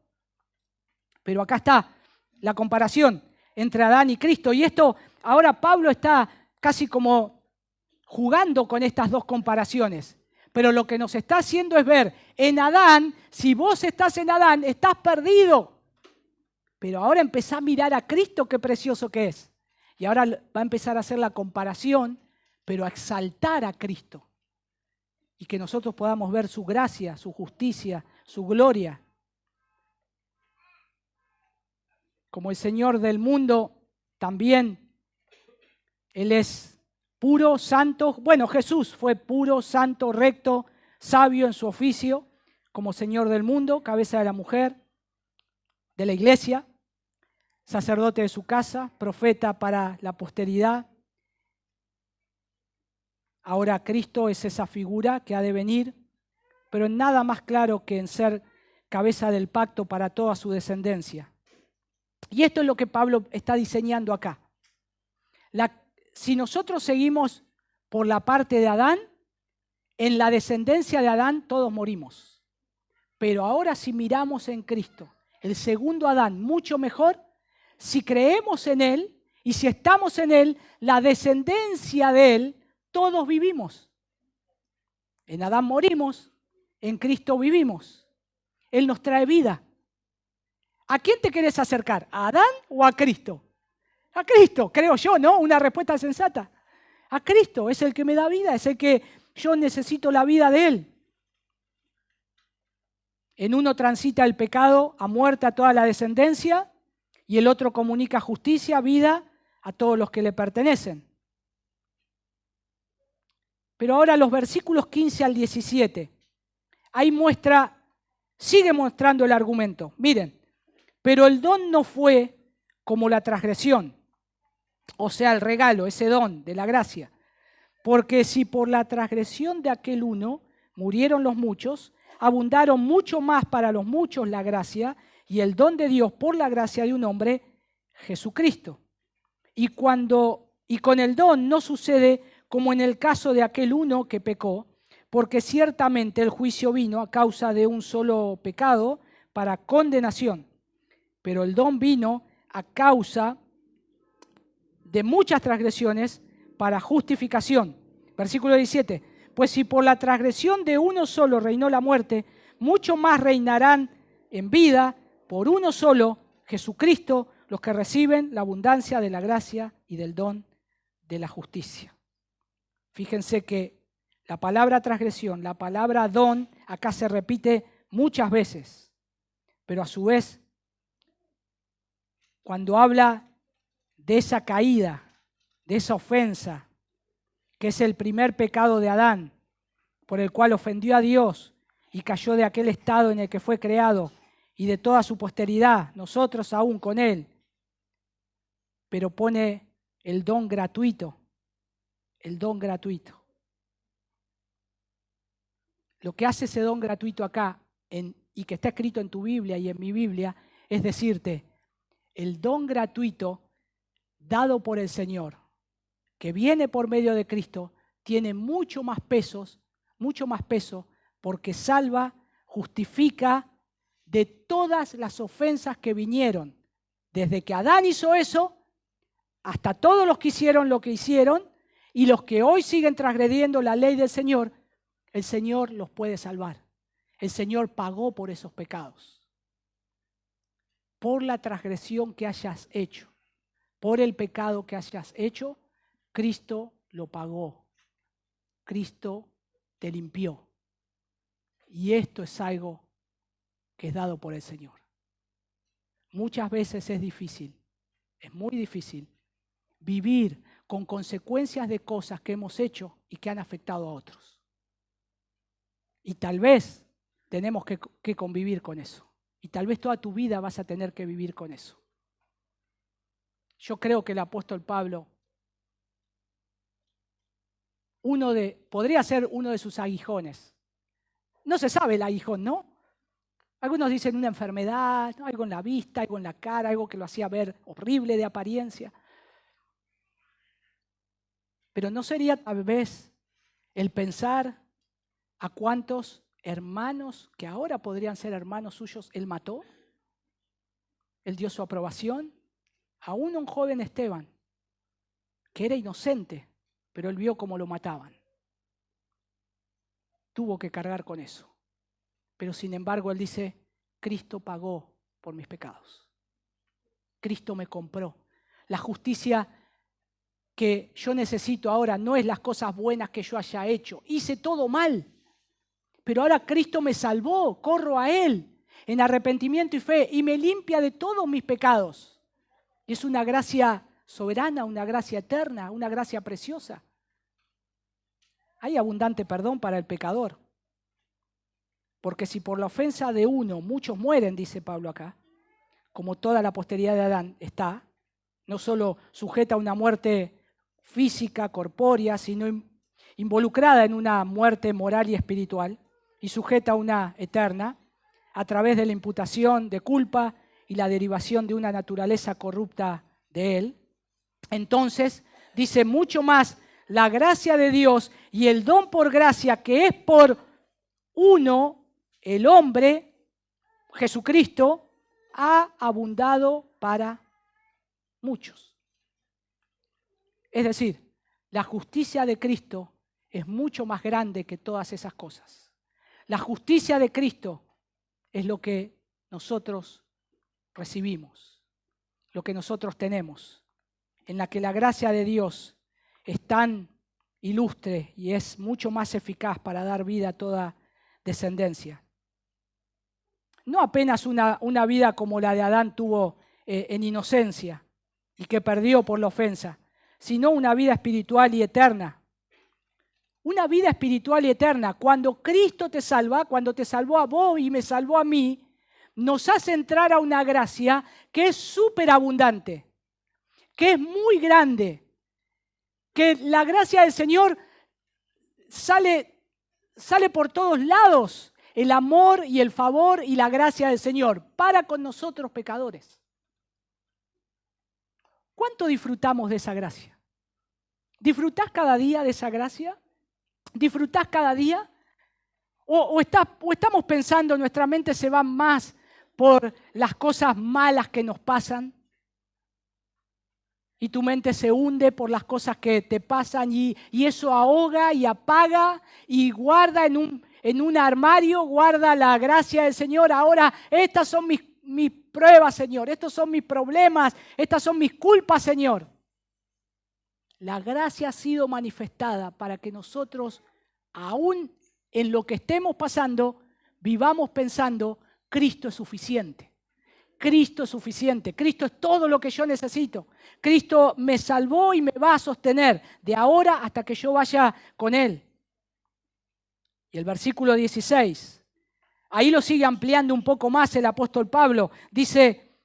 Pero acá está la comparación entre Adán y Cristo. Y esto, ahora Pablo está casi como jugando con estas dos comparaciones. Pero lo que nos está haciendo es ver, en Adán, si vos estás en Adán, estás perdido. Pero ahora empezá a mirar a Cristo, qué precioso que es. Y ahora va a empezar a hacer la comparación, pero a exaltar a Cristo. Y que nosotros podamos ver su gracia, su justicia, su gloria. Como el Señor del mundo, también Él es puro, santo. Bueno, Jesús fue puro, santo, recto, sabio en su oficio, como Señor del mundo, cabeza de la mujer, de la iglesia, sacerdote de su casa, profeta para la posteridad. Ahora Cristo es esa figura que ha de venir, pero en nada más claro que en ser cabeza del pacto para toda su descendencia. Y esto es lo que Pablo está diseñando acá. Si nosotros seguimos por la parte de Adán, en la descendencia de Adán todos morimos. Pero ahora si miramos en Cristo, el segundo Adán, mucho mejor, si creemos en Él y si estamos en Él, la descendencia de Él, todos vivimos. En Adán morimos, en Cristo vivimos. Él nos trae vida. ¿A quién te querés acercar? ¿A Adán o a Cristo? A Cristo, creo yo, ¿no? Una respuesta sensata. A Cristo, es el que me da vida, es el que yo necesito la vida de Él. En uno transita el pecado a muerte a toda la descendencia y el otro comunica justicia, vida a todos los que le pertenecen. Pero ahora los versículos 15 al 17, ahí muestra Sigue mostrando el argumento. Miren, pero el don no fue como la transgresión, o sea, el regalo, ese don de la gracia. Porque si por la transgresión de aquel uno murieron los muchos, abundaron mucho más para los muchos la gracia y el don de Dios por la gracia de un hombre, Jesucristo. Y con el don no sucede como en el caso de aquel uno que pecó, porque ciertamente el juicio vino a causa de un solo pecado para condenación, pero el don vino a causa de muchas transgresiones para justificación. Versículo 17. Pues si por la transgresión de uno solo reinó la muerte, mucho más reinarán en vida por uno solo, Jesucristo, los que reciben la abundancia de la gracia y del don de la justicia. Fíjense que la palabra transgresión, la palabra don, acá se repite muchas veces, pero a su vez, cuando habla de esa caída, de esa ofensa, que es el primer pecado de Adán, por el cual ofendió a Dios y cayó de aquel estado en el que fue creado y de toda su posteridad, nosotros aún con él, pero pone el don gratuito, el don gratuito. Lo que hace ese don gratuito acá, y que está escrito en tu Biblia y en mi Biblia, es decirte, el don gratuito dado por el Señor, que viene por medio de Cristo, tiene mucho más peso, porque salva, justifica de todas las ofensas que vinieron, desde que Adán hizo eso, hasta todos los que hicieron lo que hicieron, y los que hoy siguen transgrediendo la ley del Señor, el Señor los puede salvar. El Señor pagó por esos pecados. Por la transgresión que hayas hecho, por el pecado que hayas hecho, Cristo lo pagó. Cristo te limpió. Y esto es algo que es dado por el Señor. Muchas veces es difícil, es muy difícil vivir con consecuencias de cosas que hemos hecho y que han afectado a otros. Y tal vez tenemos que convivir con eso. Y tal vez toda tu vida vas a tener que vivir con eso. Yo creo que el apóstol Pablo, podría ser uno de sus aguijones. No se sabe el aguijón, ¿no? Algunos dicen una enfermedad, ¿no? Algo en la vista, algo en la cara, algo que lo hacía ver horrible de apariencia. Pero ¿no sería tal vez el pensar a cuántos hermanos que ahora podrían ser hermanos suyos él mató? Él dio su aprobación. Aún un joven Esteban, que era inocente, pero él vio cómo lo mataban. Tuvo que cargar con eso. Pero sin embargo él dice, Cristo pagó por mis pecados. Cristo me compró. La justicia que yo necesito ahora no es las cosas buenas que yo haya hecho. Hice todo mal. Pero ahora Cristo me salvó, corro a Él en arrepentimiento y fe y me limpia de todos mis pecados. Y es una gracia soberana, una gracia eterna, una gracia preciosa. Hay abundante perdón para el pecador. Porque si por la ofensa de uno muchos mueren, dice Pablo acá, como toda la posteridad de Adán está, no solo sujeta a una muerte física, corpórea, sino involucrada en una muerte moral y espiritual, y sujeta a una eterna, a través de la imputación de culpa y la derivación de una naturaleza corrupta de él. Entonces, dice mucho más, la gracia de Dios y el don por gracia, que es por uno, el hombre, Jesucristo, ha abundado para muchos. Es decir, la justicia de Cristo es mucho más grande que todas esas cosas. La justicia de Cristo es lo que nosotros recibimos, lo que nosotros tenemos, en la que la gracia de Dios es tan ilustre y es mucho más eficaz para dar vida a toda descendencia. No apenas una vida como la de Adán tuvo en inocencia y que perdió por la ofensa, sino una vida espiritual y eterna. una vida espiritual y eterna. Cuando Cristo te salva, cuando te salvó a vos y me salvó a mí, nos hace entrar a una gracia que es súper abundante, que es muy grande, que la gracia del Señor sale por todos lados, el amor y el favor y la gracia del Señor para con nosotros pecadores. ¿Cuánto disfrutamos de esa gracia? ¿Disfrutás cada día de esa gracia? ¿Disfrutás cada día? ¿O estamos pensando, nuestra mente se va más por las cosas malas que nos pasan? Y tu mente se hunde por las cosas que te pasan y eso ahoga y apaga y guarda en un armario, guarda la gracia del Señor. Ahora, estas son mis pruebas, Señor. Estos son mis problemas. Estas son mis culpas, Señor. La gracia ha sido manifestada para que nosotros, aún en lo que estemos pasando, vivamos pensando, Cristo es suficiente. Cristo es suficiente. Cristo es todo lo que yo necesito. Cristo me salvó y me va a sostener de ahora hasta que yo vaya con Él. Y el versículo 16, ahí lo sigue ampliando un poco más el apóstol Pablo. Dice,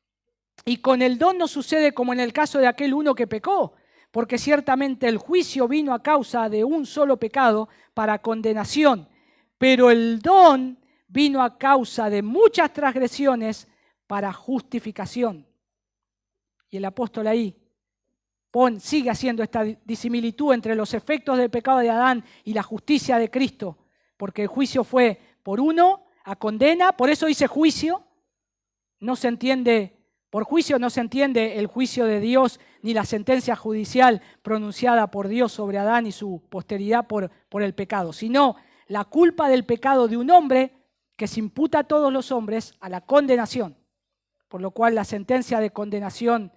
y con el don no sucede como en el caso de aquel uno que pecó, porque ciertamente el juicio vino a causa de un solo pecado para condenación, pero el don vino a causa de muchas transgresiones para justificación. Y el apóstol ahí sigue haciendo esta disimilitud entre los efectos del pecado de Adán y la justicia de Cristo, porque el juicio fue por uno a condena, por eso dice juicio. No se entiende, por juicio no se entiende el juicio de Dios ni la sentencia judicial pronunciada por Dios sobre Adán y su posteridad por el pecado, sino la culpa del pecado de un hombre que se imputa a todos los hombres a la condenación, por lo cual la sentencia de condenación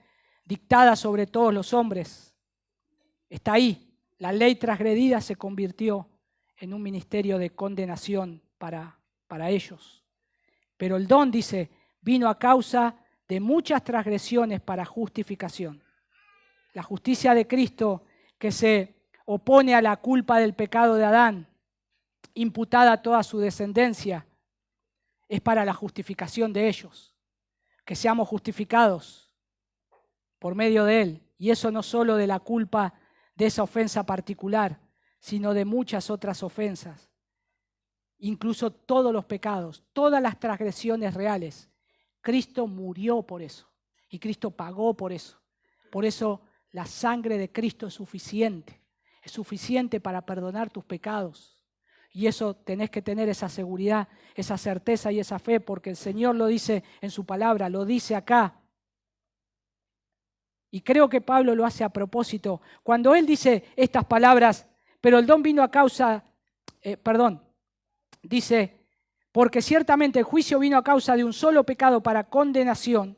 dictada sobre todos los hombres está ahí. La ley transgredida se convirtió en un ministerio de condenación para ellos. Pero el don, dice, vino a causa de muchas transgresiones para justificación. La justicia de Cristo que se opone a la culpa del pecado de Adán, imputada a toda su descendencia, es para la justificación de ellos, que seamos justificados por medio de Él. Y eso no solo de la culpa de esa ofensa particular, sino de muchas otras ofensas. Incluso todos los pecados, todas las transgresiones reales. Cristo murió por eso y Cristo pagó por eso. Por eso la sangre de Cristo es suficiente para perdonar tus pecados. Y eso tenés que tener esa seguridad, esa certeza y esa fe, porque el Señor lo dice en su palabra, lo dice acá. Y creo que Pablo lo hace a propósito. Cuando él dice estas palabras, pero el don vino a causa, dice, porque ciertamente el juicio vino a causa de un solo pecado para condenación,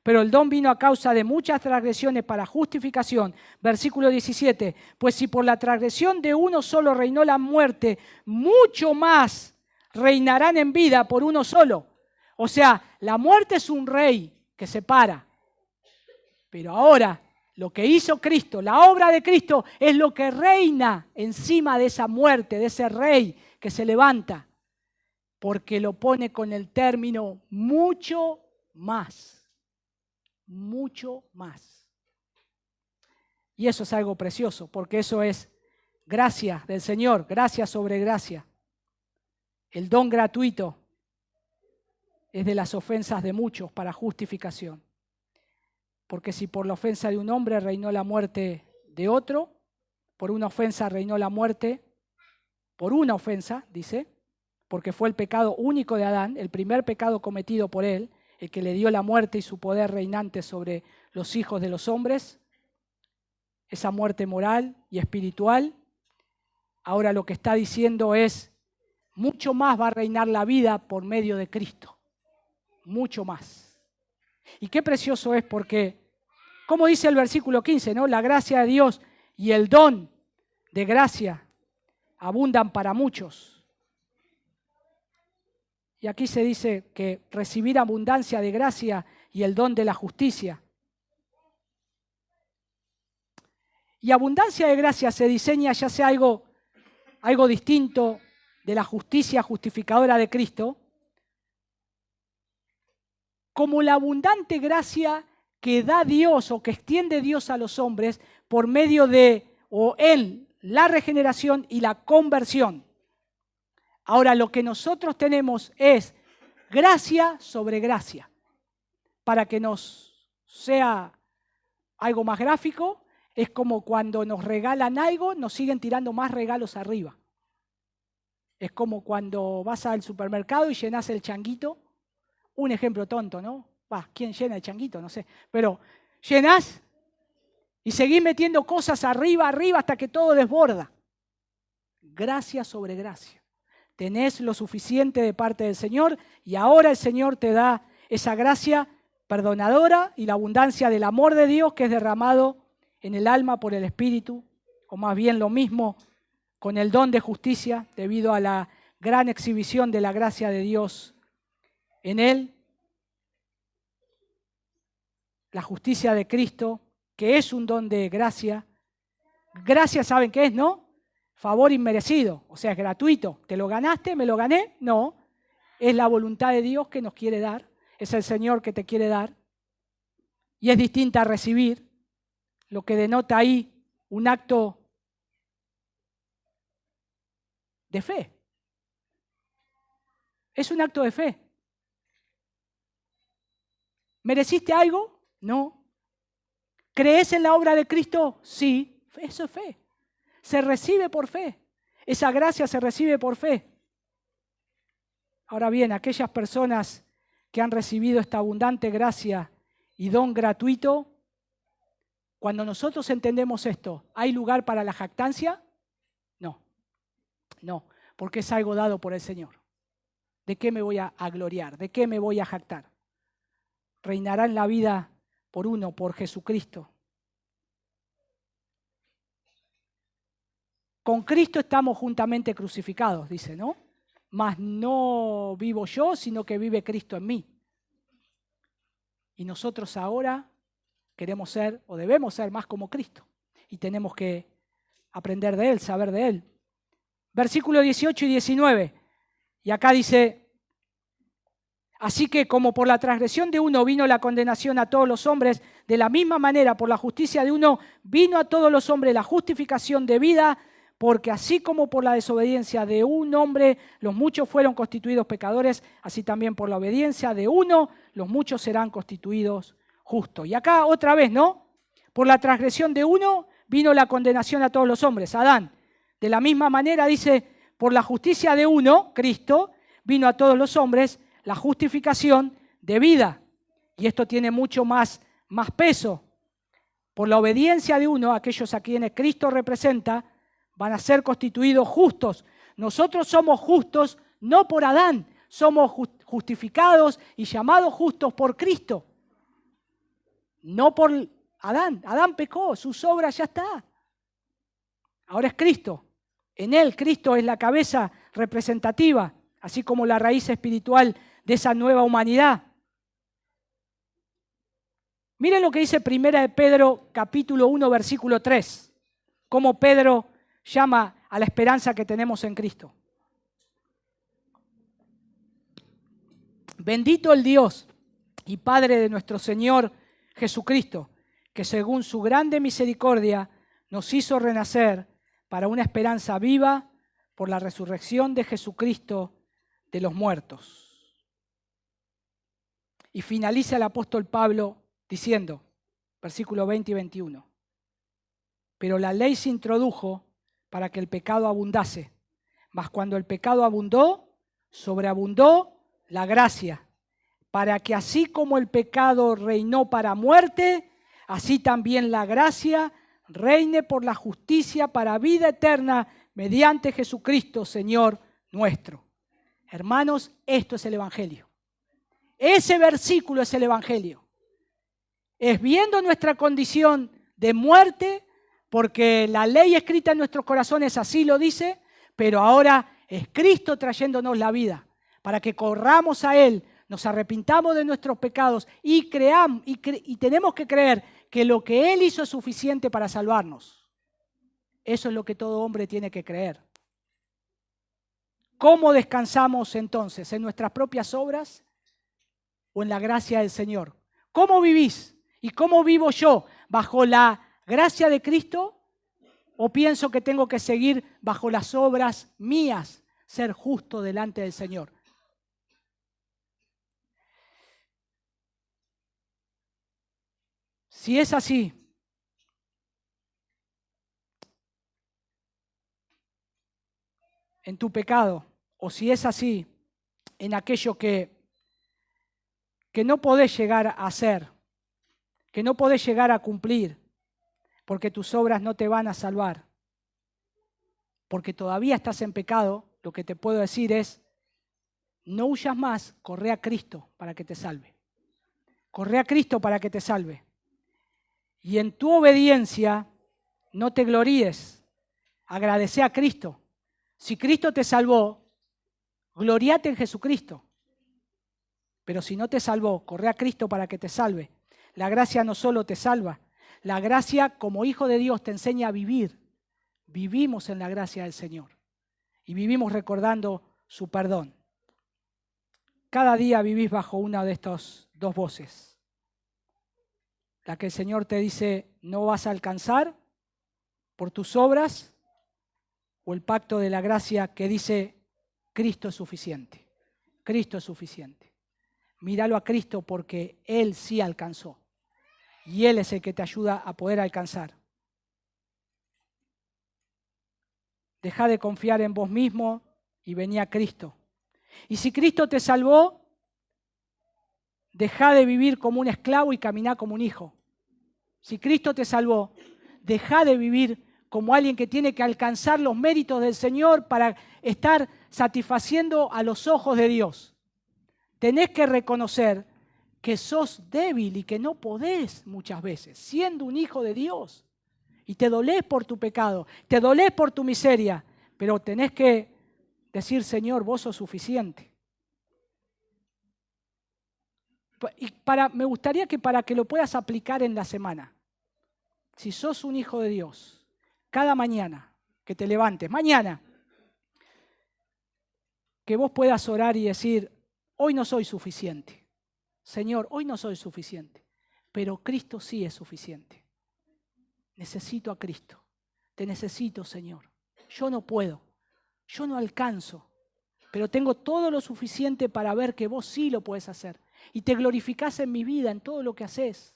pero el don vino a causa de muchas transgresiones para justificación. Versículo 17, pues si por la transgresión de uno solo reinó la muerte, mucho más reinarán en vida por uno solo. O sea, la muerte es un rey que se para. Pero ahora, lo que hizo Cristo, la obra de Cristo, es lo que reina encima de esa muerte, de ese rey que se levanta, porque lo pone con el término mucho más. Mucho más. Y eso es algo precioso, porque eso es gracia del Señor, gracia sobre gracia. El don gratuito es de las ofensas de muchos para justificación. Porque si por la ofensa de un hombre reinó la muerte de otro, por una ofensa reinó la muerte, por una ofensa, dice, porque fue el pecado único de Adán, el primer pecado cometido por él, el que le dio la muerte y su poder reinante sobre los hijos de los hombres, esa muerte moral y espiritual. Ahora lo que está diciendo es, mucho más va a reinar la vida por medio de Cristo, mucho más. Y qué precioso es porque, como dice el versículo 15, ¿no? La gracia de Dios y el don de gracia abundan para muchos. Y aquí se dice que recibir abundancia de gracia y el don de la justicia. Y abundancia de gracia se diseña ya sea algo algo distinto de la justicia justificadora de Cristo, como la abundante gracia que da Dios o que extiende Dios a los hombres por medio de o en la regeneración y la conversión. Ahora, lo que nosotros tenemos es gracia sobre gracia. Para que nos sea algo más gráfico, es como cuando nos regalan algo, nos siguen tirando más regalos arriba. Es como cuando vas al supermercado y llenas el changuito. Un ejemplo tonto, ¿no? ¿Quién llena el changuito? No sé. Pero llenás y seguís metiendo cosas arriba, hasta que todo desborda. Gracia sobre gracia. Tenés lo suficiente de parte del Señor y ahora el Señor te da esa gracia perdonadora y la abundancia del amor de Dios que es derramado en el alma por el Espíritu, o más bien lo mismo con el don de justicia debido a la gran exhibición de la gracia de Dios en él. La justicia de Cristo, que es un don de gracia. Gracia, ¿saben qué es, no? Favor inmerecido, o sea, es gratuito. ¿Te lo ganaste? ¿Me lo gané? No. Es la voluntad de Dios que nos quiere dar. Es el Señor que te quiere dar. Y es distinta a recibir, lo que denota ahí un acto de fe. Es un acto de fe. ¿Mereciste algo? No. ¿Crees en la obra de Cristo? Sí. Eso es fe. Se recibe por fe. Esa gracia se recibe por fe. Ahora bien, aquellas personas que han recibido esta abundante gracia y don gratuito, cuando nosotros entendemos esto, ¿hay lugar para la jactancia? No. No, porque es algo dado por el Señor. ¿De qué me voy a gloriar? ¿De qué me voy a jactar? Reinará en la vida por uno, por Jesucristo. Con Cristo estamos juntamente crucificados, dice, ¿no? Mas no vivo yo, sino que vive Cristo en mí. Y nosotros ahora queremos ser o debemos ser más como Cristo. Y tenemos que aprender de Él, saber de Él. Versículos 18 y 19. Y acá dice: así que como por la transgresión de uno vino la condenación a todos los hombres, de la misma manera por la justicia de uno vino a todos los hombres la justificación de vida, porque así como por la desobediencia de un hombre los muchos fueron constituidos pecadores, así también por la obediencia de uno los muchos serán constituidos justos. Y acá otra vez, ¿no? Por la transgresión de uno vino la condenación a todos los hombres, Adán. De la misma manera dice, por la justicia de uno, Cristo, vino a todos los hombres la justificación de vida. Y esto tiene mucho más peso. Por la obediencia de uno, aquellos a quienes Cristo representa, van a ser constituidos justos. Nosotros somos justos no por Adán, somos justificados y llamados justos por Cristo. No por Adán. Adán pecó, sus obras ya está. Ahora es Cristo. En él Cristo es la cabeza representativa, así como la raíz espiritual de esa nueva humanidad. Miren lo que dice 1 de Pedro, capítulo 1, versículo 3. Cómo Pedro llama a la esperanza que tenemos en Cristo. Bendito el Dios y Padre de nuestro Señor Jesucristo, que según su grande misericordia nos hizo renacer para una esperanza viva por la resurrección de Jesucristo de los muertos. Y finaliza el apóstol Pablo diciendo, versículos 20 y 21, pero la ley se introdujo para que el pecado abundase, mas cuando el pecado abundó, sobreabundó la gracia, para que así como el pecado reinó para muerte, así también la gracia reine por la justicia para vida eterna mediante Jesucristo, Señor nuestro. Hermanos, esto es el Evangelio. Ese versículo es el Evangelio. Es viendo nuestra condición de muerte, porque la ley escrita en nuestros corazones así lo dice, pero ahora es Cristo trayéndonos la vida, para que corramos a Él, nos arrepintamos de nuestros pecados y creamos, y tenemos que creer que lo que Él hizo es suficiente para salvarnos. Eso es lo que todo hombre tiene que creer. ¿Cómo descansamos entonces? ¿En nuestras propias obras o en la gracia del Señor? ¿Cómo vivís? ¿Y cómo vivo yo? ¿Bajo la gracia de Cristo? ¿O pienso que tengo que seguir bajo las obras mías, ser justo delante del Señor? Si es así, en tu pecado, o si es así, en aquello que no podés llegar a hacer, que no podés llegar a cumplir, porque tus obras no te van a salvar, porque todavía estás en pecado, lo que te puedo decir es, no huyas más, corre a Cristo para que te salve. Corre a Cristo para que te salve. Y en tu obediencia, no te gloríes, agradece a Cristo. Si Cristo te salvó, gloriate en Jesucristo. Pero si no te salvó, corre a Cristo para que te salve. La gracia no solo te salva, la gracia como hijo de Dios te enseña a vivir. Vivimos en la gracia del Señor y vivimos recordando su perdón. Cada día vivís bajo una de estas dos voces. La que el Señor te dice no vas a alcanzar por tus obras, o el pacto de la gracia que dice Cristo es suficiente. Cristo es suficiente. Míralo a Cristo porque Él sí alcanzó. Y Él es el que te ayuda a poder alcanzar. Deja de confiar en vos mismo y vení a Cristo. Y si Cristo te salvó, deja de vivir como un esclavo y caminar como un hijo. Si Cristo te salvó, deja de vivir como alguien que tiene que alcanzar los méritos del Señor para estar satisfaciendo a los ojos de Dios. Tenés que reconocer que sos débil y que no podés muchas veces, siendo un hijo de Dios. Y te dolés por tu pecado, te dolés por tu miseria, pero tenés que decir, Señor, vos sos suficiente. Y me gustaría que para que lo puedas aplicar en la semana, si sos un hijo de Dios, cada mañana que te levantes, mañana, que vos puedas orar y decir, hoy no soy suficiente. Señor, hoy no soy suficiente, pero Cristo sí es suficiente. Necesito a Cristo. Te necesito, Señor. Yo no puedo, yo no alcanzo, pero tengo todo lo suficiente para ver que vos sí lo puedes hacer. Y te glorificás en mi vida, en todo lo que haces.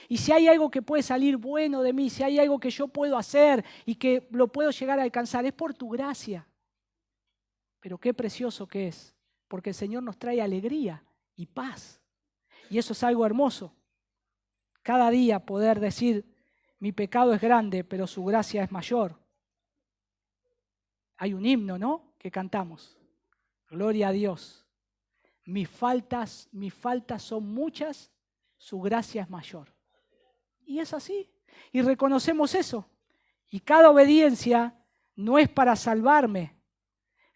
Y si hay algo que puede salir bueno de mí, si hay algo que yo puedo hacer y que lo puedo llegar a alcanzar, es por tu gracia. Pero qué precioso que es, porque el Señor nos trae alegría y paz. Y eso es algo hermoso. Cada día poder decir, mi pecado es grande, pero su gracia es mayor. Hay un himno, ¿no?, que cantamos. Gloria a Dios. Mis faltas son muchas, su gracia es mayor. Y es así. Y reconocemos eso. Y cada obediencia no es para salvarme.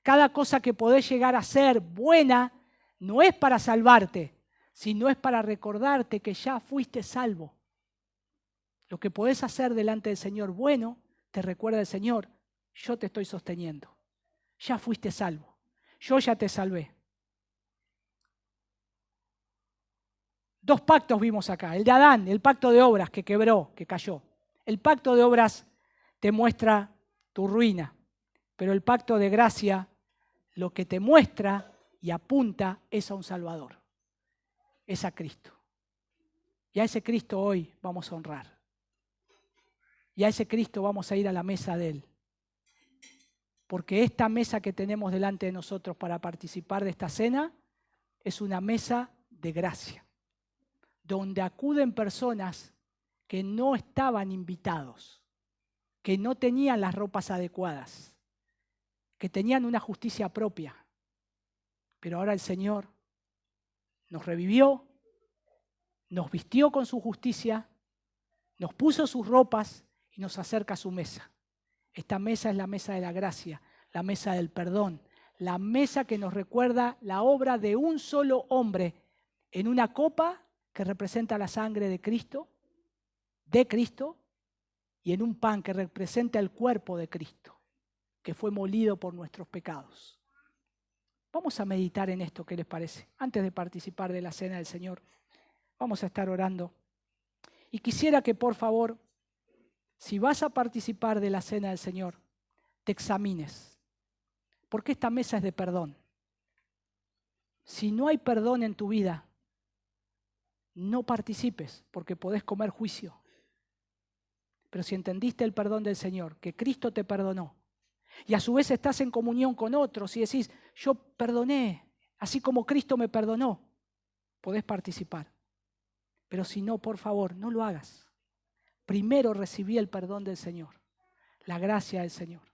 Cada cosa que podés llegar a ser buena no es para salvarte, sino es para recordarte que ya fuiste salvo. Lo que podés hacer delante del Señor bueno, te recuerda el Señor, yo te estoy sosteniendo. Ya fuiste salvo. Yo ya te salvé. 2 pactos vimos acá. El de Adán, el pacto de obras que quebró, que cayó. El pacto de obras te muestra tu ruina, pero el pacto de gracia lo que te muestra y apunta es a un Salvador, es a Cristo. Y a ese Cristo hoy vamos a honrar. Y a ese Cristo vamos a ir a la mesa de Él. Porque esta mesa que tenemos delante de nosotros para participar de esta cena es una mesa de gracia, donde acuden personas que no estaban invitados, que no tenían las ropas adecuadas, que tenían una justicia propia. Pero ahora el Señor nos revivió, nos vistió con su justicia, nos puso sus ropas y nos acerca a su mesa. Esta mesa es la mesa de la gracia, la mesa del perdón, la mesa que nos recuerda la obra de un solo hombre en una copa que representa la sangre de Cristo, y en un pan que representa el cuerpo de Cristo, que fue molido por nuestros pecados. Vamos a meditar en esto, ¿qué les parece? Antes de participar de la cena del Señor, vamos a estar orando. Y quisiera que, por favor, si vas a participar de la cena del Señor, te examines. Porque esta mesa es de perdón. Si no hay perdón en tu vida, no participes, porque podés comer juicio. Pero si entendiste el perdón del Señor, que Cristo te perdonó, y a su vez estás en comunión con otros y decís, yo perdoné, así como Cristo me perdonó, podés participar. Pero si no, por favor, no lo hagas. Primero recibí el perdón del Señor, la gracia del Señor.